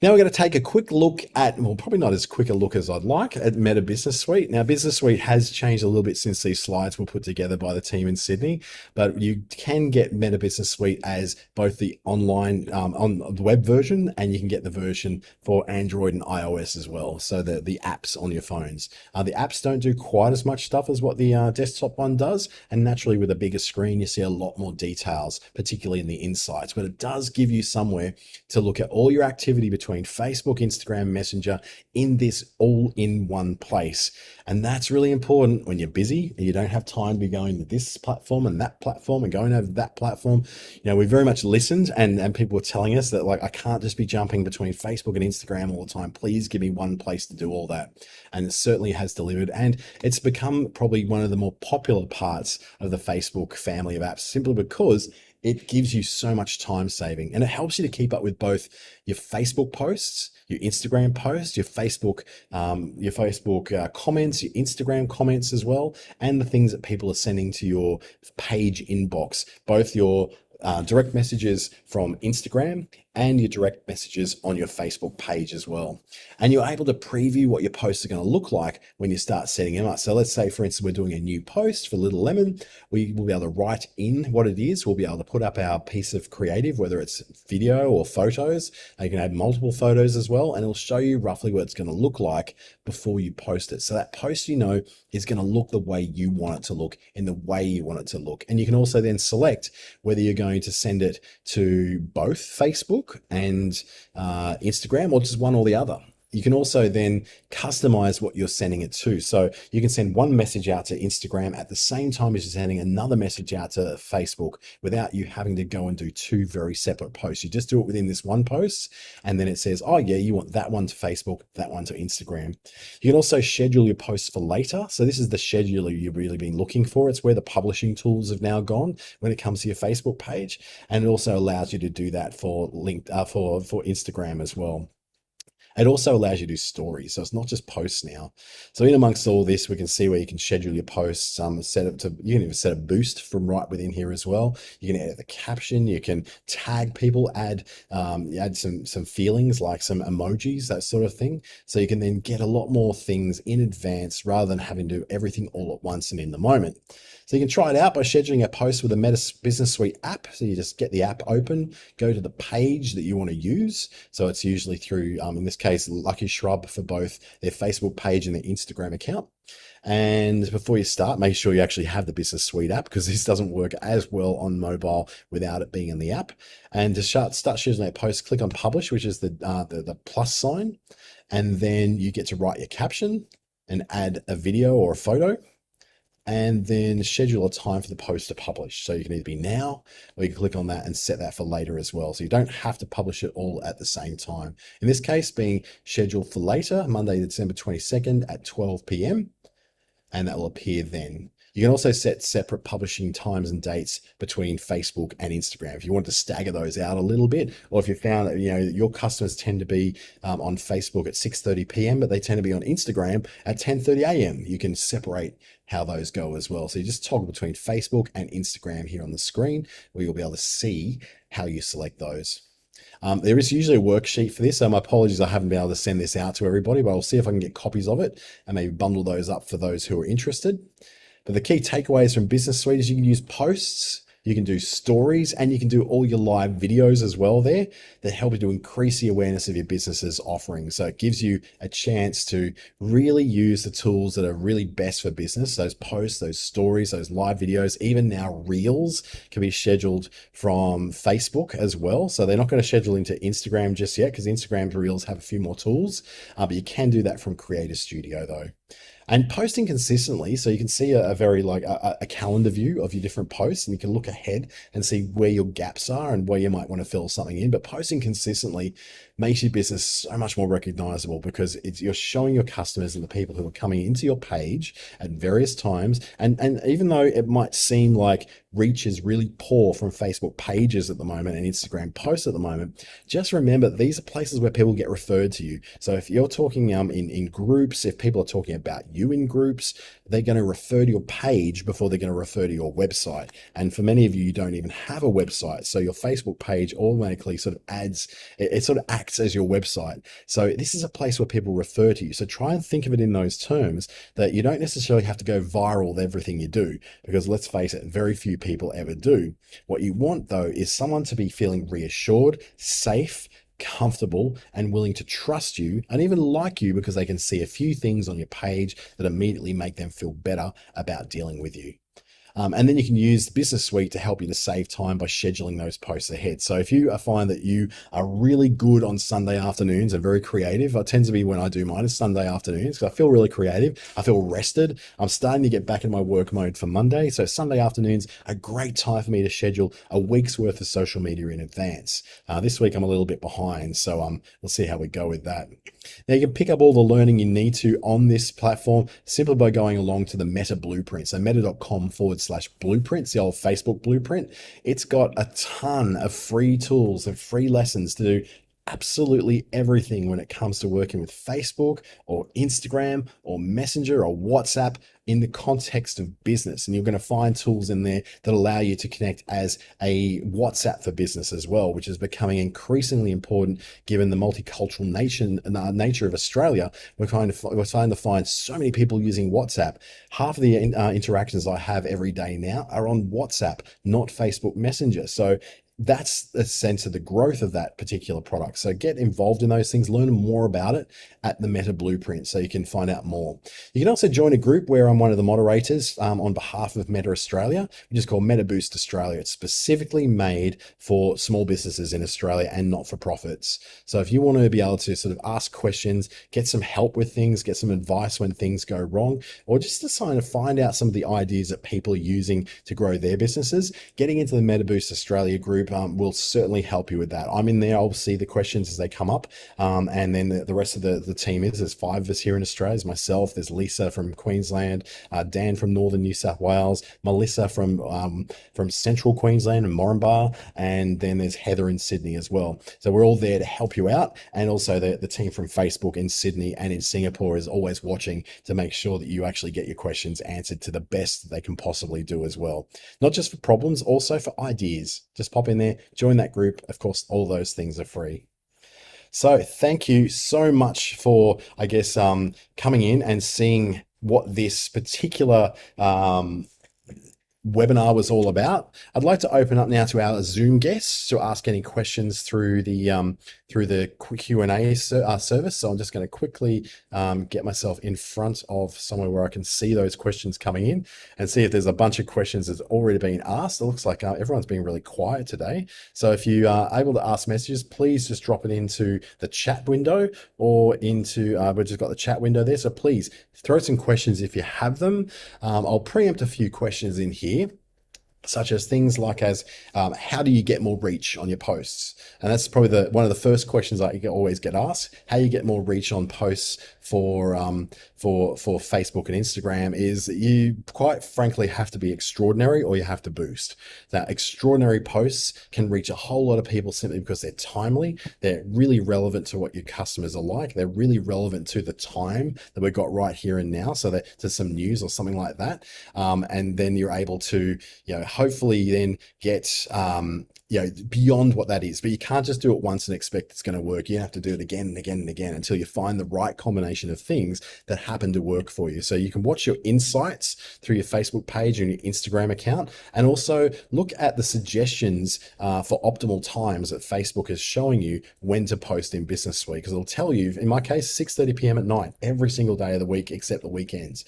Now we're going to take a quick look at, well, probably not as quick a look as I'd like, at Meta Business Suite. Now, Business Suite has changed a little bit since these slides were put together by the team in Sydney, but you can get Meta Business Suite as both the online, on the web version, and you can get the version for Android and iOS as well. So the apps on your phones. The apps don't do quite as much stuff as what the desktop one does. And naturally with a bigger screen, you see a lot more details, particularly in the insights, but it does give you somewhere to look at all your activity between Facebook, Instagram, Messenger in this all-in-one place. And that's really important when you're busy and you don't have time to be going to this platform and that platform and going over that platform. We very much listened and people were telling us that, like, I can't just be jumping between Facebook and Instagram all the time. Please give me one place to do all that. And it certainly has delivered. And it's become probably one of the more popular parts of the Facebook family of apps, simply because it gives you so much time saving, and it helps you to keep up with both your Facebook posts, your Instagram posts, your Facebook comments, your Instagram comments as well, and the things that people are sending to your page inbox, both your direct messages from Instagram and your direct messages on your Facebook page as well. And you're able to preview what your posts are going to look like when you start setting them up. So let's say, for instance, we're doing a new post for Little Lemon. We will be able to write in what it is. We'll be able to put up our piece of creative, whether it's video or photos. You can add multiple photos as well, and it'll show you roughly what it's going to look like before you post it. So that post, is going to look the way you want it to look, in the way you want it to look. And you can also then select whether you're going to send it to both Facebook and Instagram, or just one or the other. You can also then customize what you're sending it to. So you can send one message out to Instagram at the same time as you're sending another message out to Facebook without you having to go and do two very separate posts. You just do it within this one post, and then it says, oh yeah, you want that one to Facebook, that one to Instagram. You can also schedule your posts for later. So this is the scheduler you've really been looking for. It's where the publishing tools have now gone when it comes to your Facebook page. And it also allows you to do that for Instagram as well. It also allows you to do stories, so it's not just posts now. So in amongst all this, we can see where you can schedule your posts, you can even set a boost from right within here as well. You can edit the caption, you can tag people, add some feelings like some emojis, that sort of thing. So you can then get a lot more things in advance rather than having to do everything all at once and in the moment. So you can try it out by scheduling a post with a Meta Business Suite app. So you just get the app open, go to the page that you want to use. So it's usually through, in this case, Lucky Shrub for both their Facebook page and their Instagram account. And before you start, make sure you actually have the Business Suite app, because this doesn't work as well on mobile without it being in the app. And to start scheduling a post, click on Publish, which is the plus sign. And then you get to write your caption and add a video or a photo, and then schedule a time for the post to publish. So you can either be now, or you can click on that and set that for later as well. So you don't have to publish it all at the same time. In this case, being scheduled for later, Monday, December 22nd at 12 p.m. And that will appear then. You can also set separate publishing times and dates between Facebook and Instagram if you want to stagger those out a little bit, or if you found that your customers tend to be on Facebook at 6:30 p.m., but they tend to be on Instagram at 10:30 a.m. You can separate how those go as well. So you just toggle between Facebook and Instagram here on the screen, where you'll be able to see how you select those. There is usually a worksheet for this. My apologies, I haven't been able to send this out to everybody, but I'll see if I can get copies of it and maybe bundle those up for those who are interested. But the key takeaways from Business Suite is you can use posts, you can do stories, and you can do all your live videos as well there that help you to increase the awareness of your business's offering. So it gives you a chance to really use the tools that are really best for business. Those posts, those stories, those live videos, even now reels can be scheduled from Facebook as well. So they're not going to schedule into Instagram just yet because Instagram's reels have a few more tools, but you can do that from Creator Studio though. And posting consistently, so you can see a very a calendar view of your different posts, and you can look ahead and see where your gaps are and where you might want to fill something in. But posting consistently makes your business so much more recognizable because you're showing your customers and the people who are coming into your page at various times. And even though it might seem like reach is really poor from Facebook pages at the moment and Instagram posts at the moment, just remember these are places where people get referred to you. So if you're talking in groups, if people are talking about you in groups, they're going to refer to your page before they're going to refer to your website. And for many of you, you don't even have a website. So your Facebook page automatically sort of it sort of acts as your website. So this is a place where people refer to you. So try and think of it in those terms that you don't necessarily have to go viral with everything you do, because let's face it, very few people ever do. What you want though is someone to be feeling reassured, safe, comfortable, and willing to trust you and even like you because they can see a few things on your page that immediately make them feel better about dealing with you. And then you can use the Business Suite to help you to save time by scheduling those posts ahead. So if you find that you are really good on Sunday afternoons and very creative, I tend to be when I do mine is Sunday afternoons because I feel really creative. I feel rested. I'm starting to get back in my work mode for Monday. So Sunday afternoons, a great time for me to schedule a week's worth of social media in advance. This week I'm a little bit behind, so we'll see how we go with that. Now you can pick up all the learning you need to on this platform simply by going along to the Meta Blueprint. So meta.com/blueprints, the old Facebook blueprint. It's got a ton of free tools and free lessons to do absolutely everything when it comes to working with Facebook or Instagram or Messenger or WhatsApp in the context of business. And you're going to find tools in there that allow you to connect as a WhatsApp for business as well, which is becoming increasingly important given the multicultural nature of Australia. We're starting to find so many people using WhatsApp. Half of the interactions I have every day now are on WhatsApp, not Facebook Messenger. So that's a sense of the growth of that particular product. So get involved in those things, learn more about it at the Meta Blueprint so you can find out more. You can also join a group where I'm one of the moderators on behalf of Meta Australia, which is called Meta Boost Australia. It's specifically made for small businesses in Australia and not-for-profits. So if you want to be able to sort of ask questions, get some help with things, get some advice when things go wrong, or just to kind of find out some of the ideas that people are using to grow their businesses, getting into the Meta Boost Australia group will certainly help you with that. I'm in there. I'll see the questions as they come up. And then the rest of the team there's 5 of us here in Australia. There's myself, there's Lisa from Queensland, Dan from Northern New South Wales, Melissa from Central Queensland and Moranbah, and then there's Heather in Sydney as well. So we're all there to help you out. And also the team from Facebook in Sydney and in Singapore is always watching to make sure that you actually get your questions answered to the best that they can possibly do as well. Not just for problems, also for ideas. Just pop in there, join that group. Of course, all those things are free. So thank you so much for, I guess, coming in and seeing what this particular webinar was all about. I'd like to open up now to our Zoom guests to ask any questions through the Q&A service. So I'm just going to quickly get myself in front of somewhere where I can see those questions coming in and see if there's a bunch of questions that's already been asked. It looks like everyone's been really quiet today. So if you are able to ask messages, please just drop it into the chat window or into, we've just got the chat window there. So please throw some questions if you have them. I'll preempt a few questions in here. such as things like as how do you get more reach on your posts? And that's probably the one of the first questions I always get asked. How you get more reach on posts for Facebook and Instagram is you quite frankly have to be extraordinary or you have to boost. That extraordinary posts can reach a whole lot of people simply because they're timely, they're really relevant to what your customers are like, they're really relevant to the time that we've got right here and now. So that to some news or something like that, and then you're able to hopefully then get beyond what that is. But you can't just do it once and expect it's going to work. You have to do it again and again and again until you find the right combination of things that happen to work for you. So you can watch your insights through your Facebook page and your Instagram account, and also look at the suggestions for optimal times that Facebook is showing you when to post in Business Suite, because it'll tell you, in my case, 6:30 p.m. at night, every single day of the week except the weekends.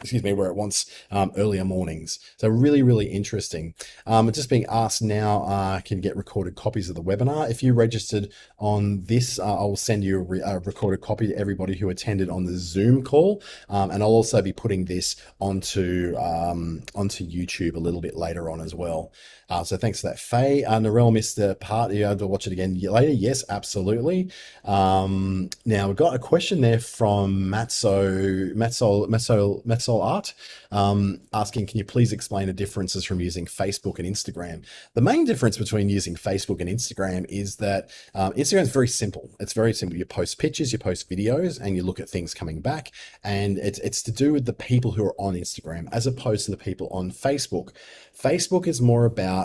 Excuse me, where it wants earlier mornings. So really, really interesting. Just being asked now, can you get recorded copies of the webinar? If you registered on this, I'll send you a recorded copy to everybody who attended on the Zoom call. And I'll also be putting this onto YouTube a little bit later on as well. So thanks for that, Faye. Narelle missed the part. You able to watch it again later? Yes, absolutely. Now we've got a question there from Matsol Art, asking, can you please explain the differences from using Facebook and Instagram? The main difference between using Facebook and Instagram is that Instagram is very simple. It's very simple. You post pictures, you post videos, and you look at things coming back. And it's to do with the people who are on Instagram as opposed to the people on Facebook. Facebook is more about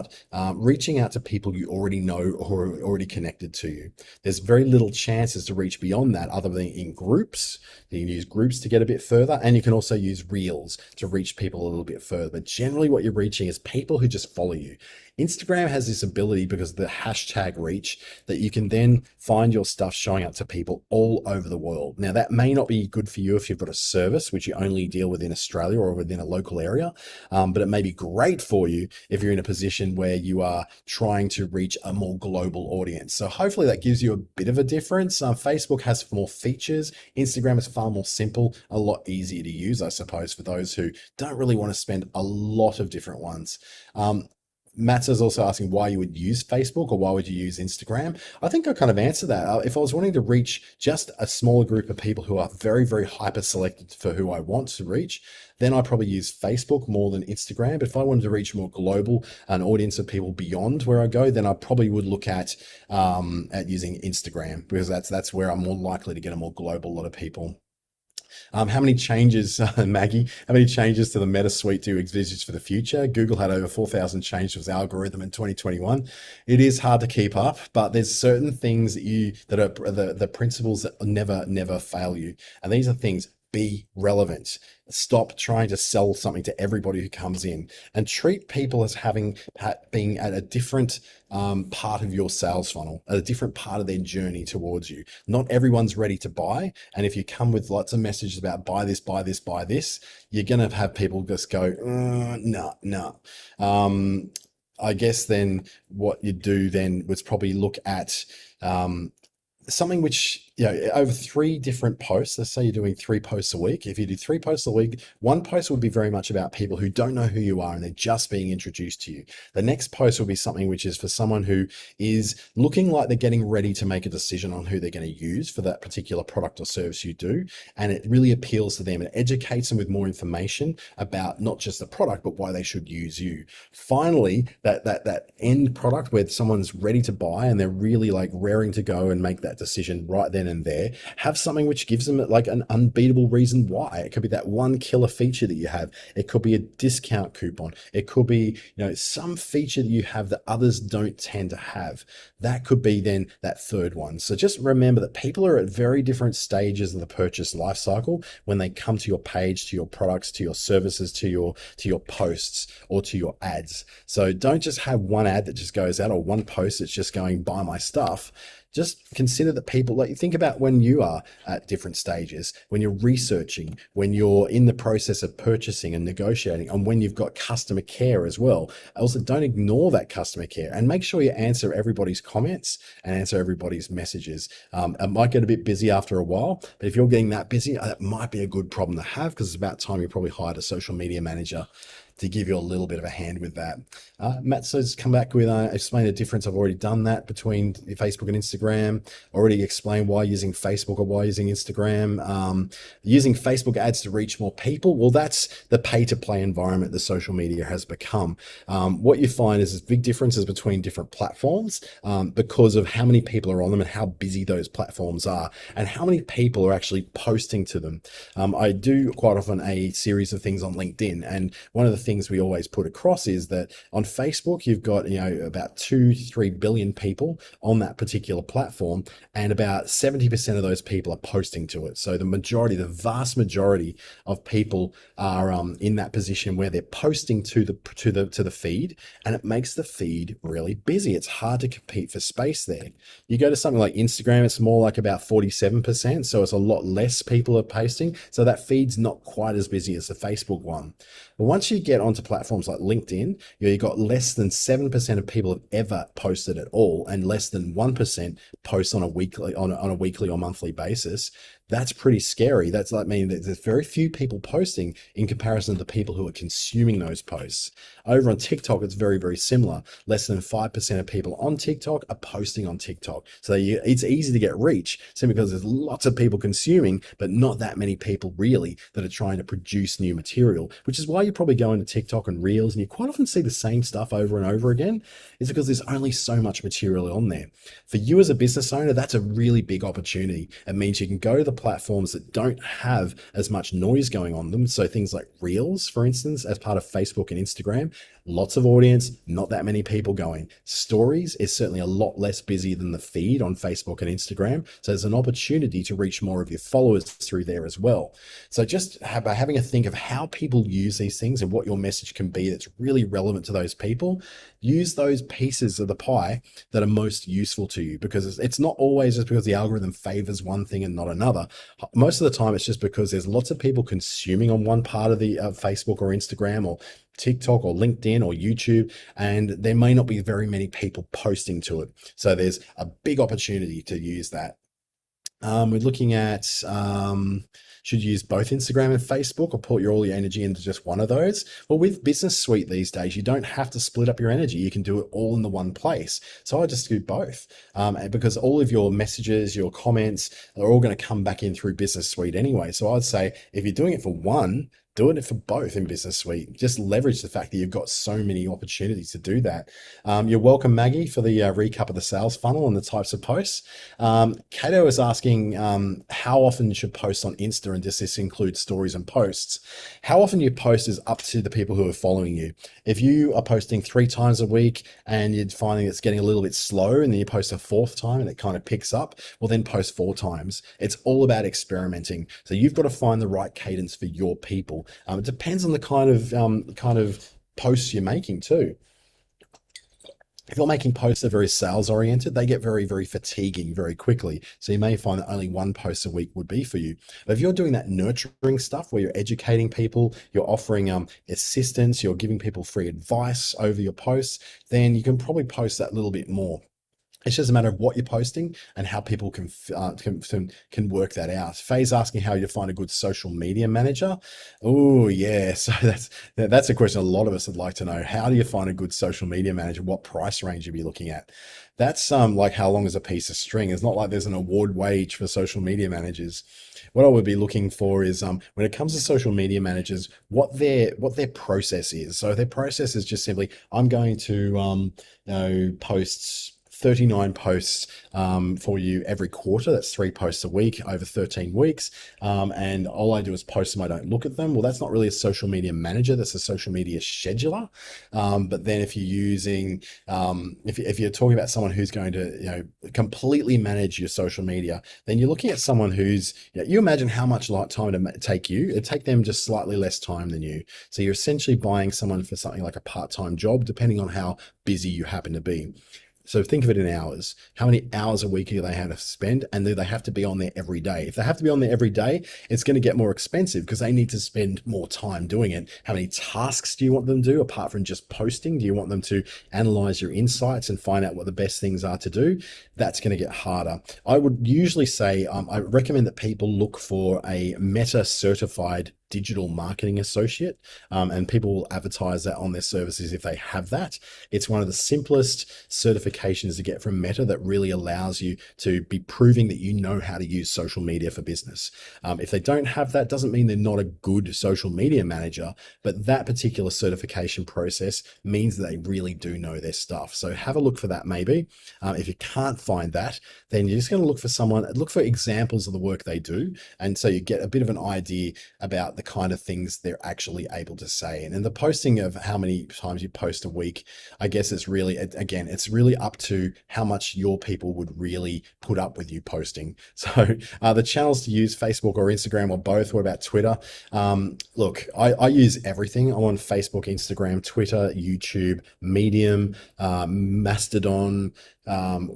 reaching out to people you already know or are already connected to you. There's very little chances to reach beyond that other than in groups. You can use groups to get a bit further, and you can also use Reels to reach people a little bit further. But generally what you're reaching is people who just follow you. Instagram has this ability, because of the hashtag reach, that you can then find your stuff showing up to people all over the world. Now, that may not be good for you if you've got a service which you only deal with in Australia or within a local area, but it may be great for you if you're in a position where you are trying to reach a more global audience. So hopefully that gives you a bit of a difference. Facebook has more features. Instagram is far more simple, a lot easier to use, I suppose, for those who don't really want to spend a lot of different ones. Matt is also asking why you would use Facebook or why would you use Instagram? I think I kind of answered that. If I was wanting to reach just a smaller group of people who are very, very hyper selected for who I want to reach, then I probably use Facebook more than Instagram. But if I wanted to reach more global, an audience of people beyond where I go, then I probably would look at using Instagram, because that's where I'm more likely to get a more global lot of people. How many changes, Maggie, how many changes to the Meta Suite do you envisage for the future? Google had over 4,000 changes to its algorithm in 2021. It is hard to keep up, but there's certain things that are the principles that never fail you. And these are things: be relevant. Stop trying to sell something to everybody who comes in, and treat people as being at a different part of your sales funnel, at a different part of their journey towards you. Not everyone's ready to buy. And if you come with lots of messages about buy this, buy this, buy this, you're going to have people just go, no. I guess then what you do then was probably look at something which, over 3 different posts. Let's say you're doing 3 posts a week. If you do 3 posts a week, one post would be very much about people who don't know who you are and they're just being introduced to you. The next post will be something which is for someone who is looking like they're getting ready to make a decision on who they're going to use for that particular product or service you do. And it really appeals to them. It educates them with more information about not just the product, but why they should use you. Finally, that end product where someone's ready to buy and they're really like raring to go and make that decision right then and there, have something which gives them like an unbeatable reason why. It could be that one killer feature that you have. It could be a discount coupon. It could be, some feature that you have that others don't tend to have. That could be then that third one. So just remember that people are at very different stages of the purchase life cycle when they come to your page, to your products, to your services, to your posts, or to your ads. So don't just have one ad that just goes out, or one post that's just going, buy my stuff. Just consider that people, like, think about when you are at different stages, when you're researching, when you're in the process of purchasing and negotiating, and when you've got customer care as well. Also, don't ignore that customer care, and make sure you answer everybody's comments and answer everybody's messages. It might get a bit busy after a while, but if you're getting that busy, that might be a good problem to have, because it's about time you probably hired a social media manager. to give you a little bit of a hand with that. Matt says, come back with explain the difference. I've already done that between Facebook and Instagram. Already explained why using Facebook or why using Instagram. Using Facebook ads to reach more people. Well, that's the pay to play environment that social media has become. What you find is there's big differences between different platforms because of how many people are on them and how busy those platforms are and how many people are actually posting to them. I do quite often a series of things on LinkedIn, and one of the things we always put across is that on Facebook you've got about 2-3 billion people on that particular platform, and about 70% of those people are posting to it. So the vast majority of people are in that position where they're posting to the feed, and it makes the feed really busy. It's hard to compete for space there. You go to something like Instagram, it's more like about 47%, so it's a lot less people are posting. So that feed's not quite as busy as the Facebook one. But once you get onto platforms like LinkedIn, you've got less than 7% of people have ever posted at all, and less than 1% post on a weekly or monthly basis. That's pretty scary. That's like meaning that there's very few people posting in comparison to the people who are consuming those posts. Over on TikTok, it's very, very similar. Less than 5% of people on TikTok are posting on TikTok. So it's easy to get reach simply because there's lots of people consuming, but not that many people really that are trying to produce new material, which is why you probably go into TikTok and Reels and you quite often see the same stuff over and over again. Is because there's only so much material on there. For you as a business owner, that's a really big opportunity. It means you can go to the platforms that don't have as much noise going on them. So things like Reels, for instance, as part of Facebook and Instagram, lots of audience, not that many people going. Stories is certainly a lot less busy than the feed on Facebook and Instagram. So there's an opportunity to reach more of your followers through there as well. So just by having a think of how people use these things and what your message can be that's really relevant to those people, use those pieces of the pie that are most useful to you, because it's not always just because the algorithm favors one thing and not another. Most of the time, it's just because there's lots of people consuming on one part of the Facebook or Instagram or TikTok or LinkedIn or YouTube, and there may not be very many people posting to it. So there's a big opportunity to use that. We're looking at should you use both Instagram and Facebook or put all your energy into just one of those? Well, with Business Suite these days, you don't have to split up your energy. You can do it all in the one place. So I just do both because all of your messages, your comments are all going to come back in through Business Suite anyway. So I'd say if you're doing it for one, doing it for both in Business Suite. Just leverage the fact that you've got so many opportunities to do that. You're welcome, Maggie, for the recap of the sales funnel and the types of posts. Kato is asking how often you should post on Insta, and does this include stories and posts? How often you post is up to the people who are following you. If you are posting 3 times a week and you're finding it's getting a little bit slow, and then you post a 4th time and it kind of picks up, well, then post 4 times. It's all about experimenting. So you've got to find the right cadence for your people. It depends on the kind of posts you're making too. If you're making posts that are very sales oriented, they get very, very fatiguing very quickly. So you may find that only 1 post a week would be for you. But if you're doing that nurturing stuff where you're educating people, you're offering assistance, you're giving people free advice over your posts, then you can probably post that little bit more. It's just a matter of what you're posting and how people can work that out. Faye's asking how you find a good social media manager. Oh yeah, so that's a question a lot of us would like to know. How do you find a good social media manager? What price range you'd be looking at? That's like how long is a piece of string? It's not like there's an award wage for social media managers. What I would be looking for is when it comes to social media managers, what their process is. So their process is just simply, I'm going to post 39 posts for you every quarter. That's 3 posts a week over 13 weeks. And all I do is post them. I don't look at them. Well, that's not really a social media manager. That's a social media scheduler. But then if you're using, if you're talking about someone who's going to, completely manage your social media, then you're looking at someone who's, you imagine how much time to take you. It'd take them just slightly less time than you. So you're essentially buying someone for something like a part-time job, depending on how busy you happen to be. So think of it in hours. How many hours a week do they have to spend? And do they have to be on there every day? If they have to be on there every day, it's going to get more expensive because they need to spend more time doing it. How many tasks do you want them to do apart from just posting? Do you want them to analyze your insights and find out what the best things are to do? That's going to get harder. I would usually say, I recommend that people look for a Meta certified digital marketing associate, and people will advertise that on their services if they have that. It's one of the simplest certifications to get from Meta that really allows you to be proving that you know how to use social media for business. If they don't have that, doesn't mean they're not a good social media manager, but that particular certification process means that they really do know their stuff. So have a look for that maybe. If you can't find that, then you're just going to look for examples of the work they do. And so you get a bit of an idea about the kind of things they're actually able to say. And in the posting of how many times you post a week, I guess it's really, again, it's really up to how much your people would really put up with you posting. So the channels to use, Facebook or Instagram or both. What about Twitter? Look, I use everything. I'm on Facebook, Instagram, Twitter, YouTube, Medium, Mastodon,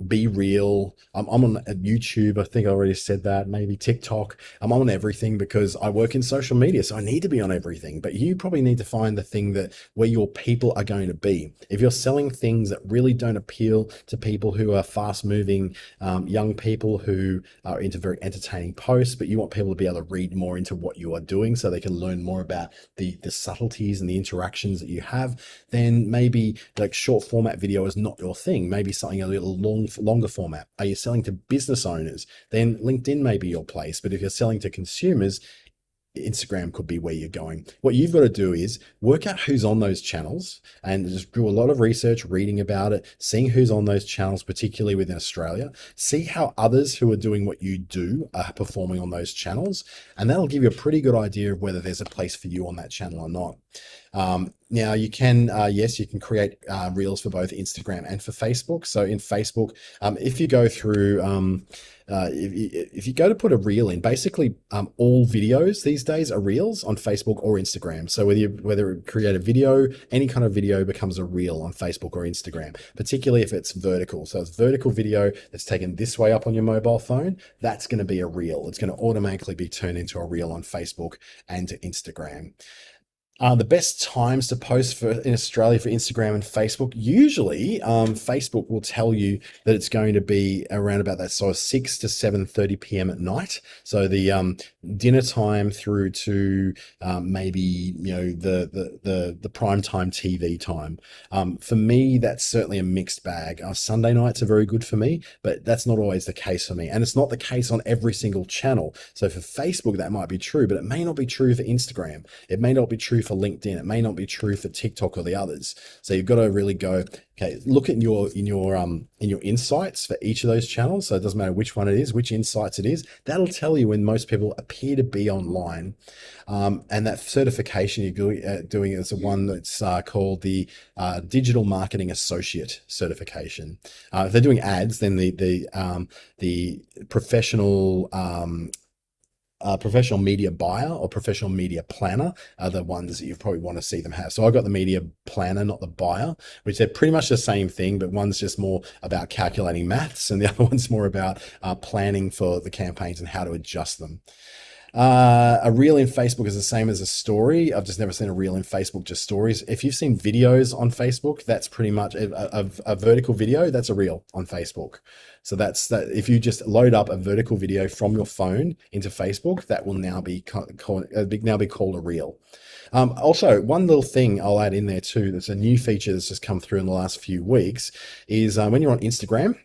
Be Real. I'm on YouTube. I think I already said that. Maybe TikTok. I'm on everything because I work in social media, so I need to be on everything. But you probably need to find the thing that where your people are going to be. If you're selling things that really don't appeal to people who are fast moving, young people who are into very entertaining posts, but you want people to be able to read more into what you are doing so they can learn more about the subtleties and the interactions that you have, then maybe like short format video is not your thing. Maybe something a little longer format. Are you selling to business owners? Then LinkedIn may be your place. But if you're selling to consumers, Instagram could be where you're going. What you've got to do is work out who's on those channels and just do a lot of research, reading about it, seeing who's on those channels, particularly within Australia. See how others who are doing what you do are performing on those channels. And that'll give you a pretty good idea of whether there's a place for you on that channel or not. Now you can, yes, you can create reels for both Instagram and for Facebook. So in Facebook, if you go through, if you go to put a reel in, basically all videos these days are reels on Facebook or Instagram. So whether you create a video, any kind of video becomes a reel on Facebook or Instagram, particularly if it's vertical. So it's vertical video that's taken this way up on your mobile phone. That's going to be a reel. It's going to automatically be turned into a reel on Facebook and to Instagram. The best times to post in Australia for Instagram and Facebook, usually Facebook will tell you that it's going to be around about that sort of 6 to 7:30 p.m. at night. So the dinner time through to maybe the prime time TV time. For me, that's certainly a mixed bag. Sunday nights are very good for me, but that's not always the case for me, and it's not the case on every single channel. So for Facebook, that might be true, but it may not be true for Instagram. It may not be true for LinkedIn. It may not be true for TikTok or the others. So you've got to really go, okay, look at your insights for each of those channels. So it doesn't matter which one it is, which insights it is. That'll tell you when most people appear to be online. And that certification you're doing is the one that's called the Digital Marketing Associate certification. If they're doing ads, then the professional professional media buyer or professional media planner are the ones that you probably want to see them have. So I got the media planner, not the buyer, which they're pretty much the same thing, but one's just more about calculating maths and the other one's more about planning for the campaigns and how to adjust them. A reel in Facebook is the same as a story. I've just never seen a reel in Facebook, just stories. If you've seen videos on Facebook, that's pretty much a vertical video. That's a reel on Facebook. So that's that. If you just load up a vertical video from your phone into Facebook, that will now be called a reel. Also, one little thing I'll add in there too, that's a new feature that's just come through in the last few weeks, is when you're on Instagram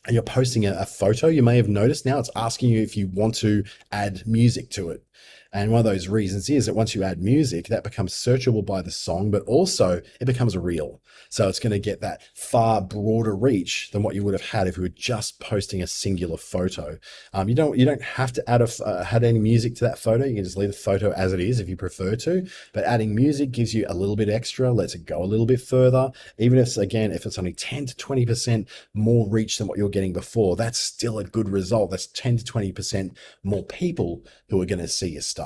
and you're posting a photo, you may have noticed now it's asking you if you want to add music to it. And one of those reasons is that once you add music, that becomes searchable by the song, but also it becomes a reel. So it's going to get that far broader reach than what you would have had if you were just posting a singular photo. You don't have to add any music to that photo. You can just leave the photo as it is if you prefer to. But adding music gives you a little bit extra, lets it go a little bit further. Even if it's only 10 to 20% more reach than what you're getting before, that's still a good result. That's 10 to 20% more people who are going to see your stuff.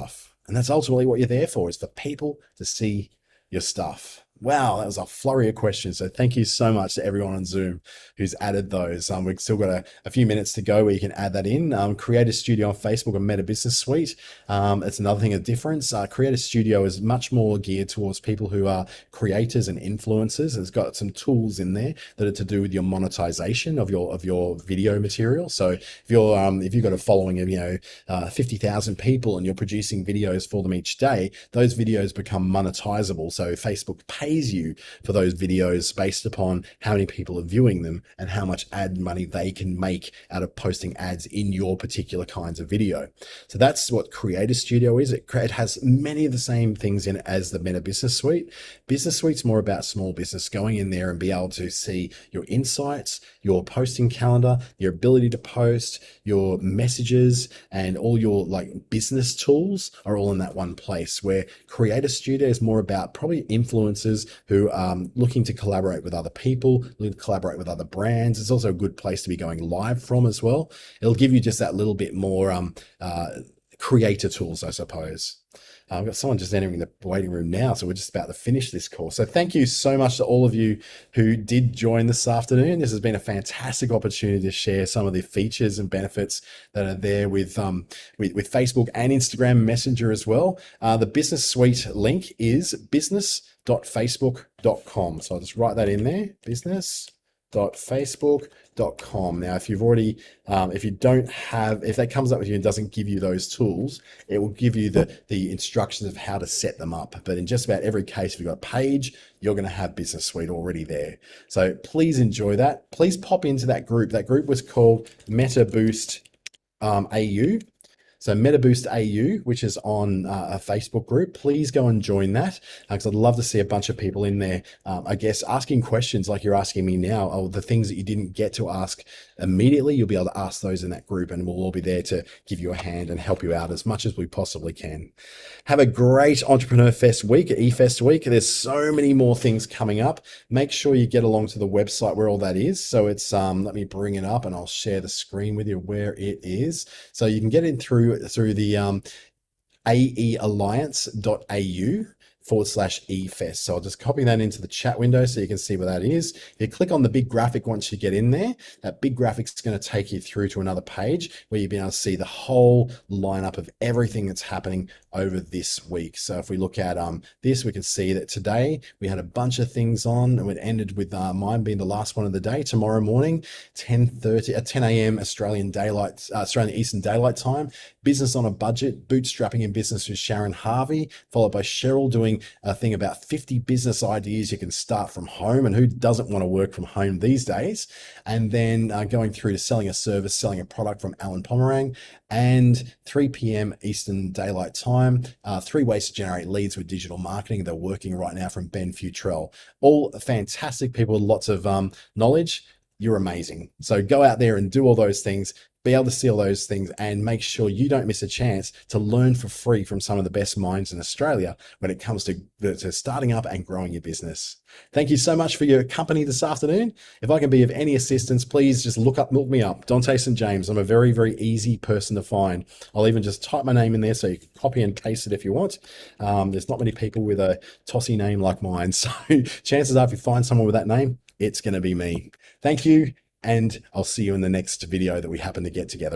And that's ultimately what you're there for, is for people to see your stuff. Wow, that was a flurry of questions. So thank you so much to everyone on Zoom who's added those. We've still got a few minutes to go where you can add that in. Creator Studio on Facebook and Meta Business Suite. It's another thing of difference. Creator Studio is much more geared towards people who are creators and influencers. It's got some tools in there that are to do with your monetization of your video material. So if you've got a following of 50,000 people and you're producing videos for them each day, those videos become monetizable. So Facebook pays you for those videos based upon how many people are viewing them and how much ad money they can make out of posting ads in your particular kinds of video. So that's what Creator Studio is. It has many of the same things in it as the Meta Business Suite. Business Suite's more about small business, going in there and be able to see your insights, your posting calendar, your ability to post, your messages, and all your business tools are all in that one place, where Creator Studio is more about probably influencers who are looking to collaborate with other people, looking to collaborate with other brands. It's also a good place to be going live from as well. It'll give you just that little bit more creator tools, I suppose. I've got someone just entering the waiting room now, so we're just about to finish this course. So thank you so much to all of you who did join this afternoon. This has been a fantastic opportunity to share some of the features and benefits that are there with Facebook and Instagram Messenger as well. The Business Suite link is business.facebook.com. So I'll just write that in there, business.facebook.com. Now, if you've already, if that comes up with you and doesn't give you those tools, it will give you the instructions of how to set them up. But in just about every case, if you've got a page, you're going to have Business Suite already there. So please enjoy that. Please pop into that group. That group was called Meta Boost AU. So MetaBoost AU, which is on a Facebook group, please go and join that, because I'd love to see a bunch of people in there, I guess, asking questions like you're asking me now, or the things that you didn't get to ask immediately, you'll be able to ask those in that group, and we'll all be there to give you a hand and help you out as much as we possibly can. Have a great Entrepreneur Fest week, eFest week. There's so many more things coming up. Make sure you get along to the website where all that is. So it's, let me bring it up and I'll share the screen with you where it is. So you can get in through the aealliance.au/eFest. So I'll just copy that into the chat window so you can see where that is. If you click on the big graphic once you get in there, that big graphic's going to take you through to another page where you'll be able to see the whole lineup of everything that's happening over this week. So if we look at this, we can see that today we had a bunch of things on, and it ended with mine being the last one of the day. Tomorrow morning, 10 a.m. Australian Eastern Daylight Time, Business on a Budget, Bootstrapping in Business with Sharon Harvey, followed by Cheryl doing a thing about 50 business ideas you can start from home, and who doesn't want to work from home these days? And then going through to Selling a Service, Selling a Product from Alan Pomerang, and 3 p.m. Eastern Daylight Time, 3 ways to generate leads with digital marketing. They're working right now from Ben Futrell. All fantastic people with lots of knowledge. You're amazing. So go out there and do all those things, be able to see all those things, and make sure you don't miss a chance to learn for free from some of the best minds in Australia when it comes to starting up and growing your business. Thank you so much for your company this afternoon. If I can be of any assistance, please just look me up, Dante St. James. I'm a very, very easy person to find. I'll even just type my name in there so you can copy and paste it if you want. There's not many people with a tossy name like mine. So chances are if you find someone with that name, it's going to be me. Thank you. And I'll see you in the next video that we happen to get together.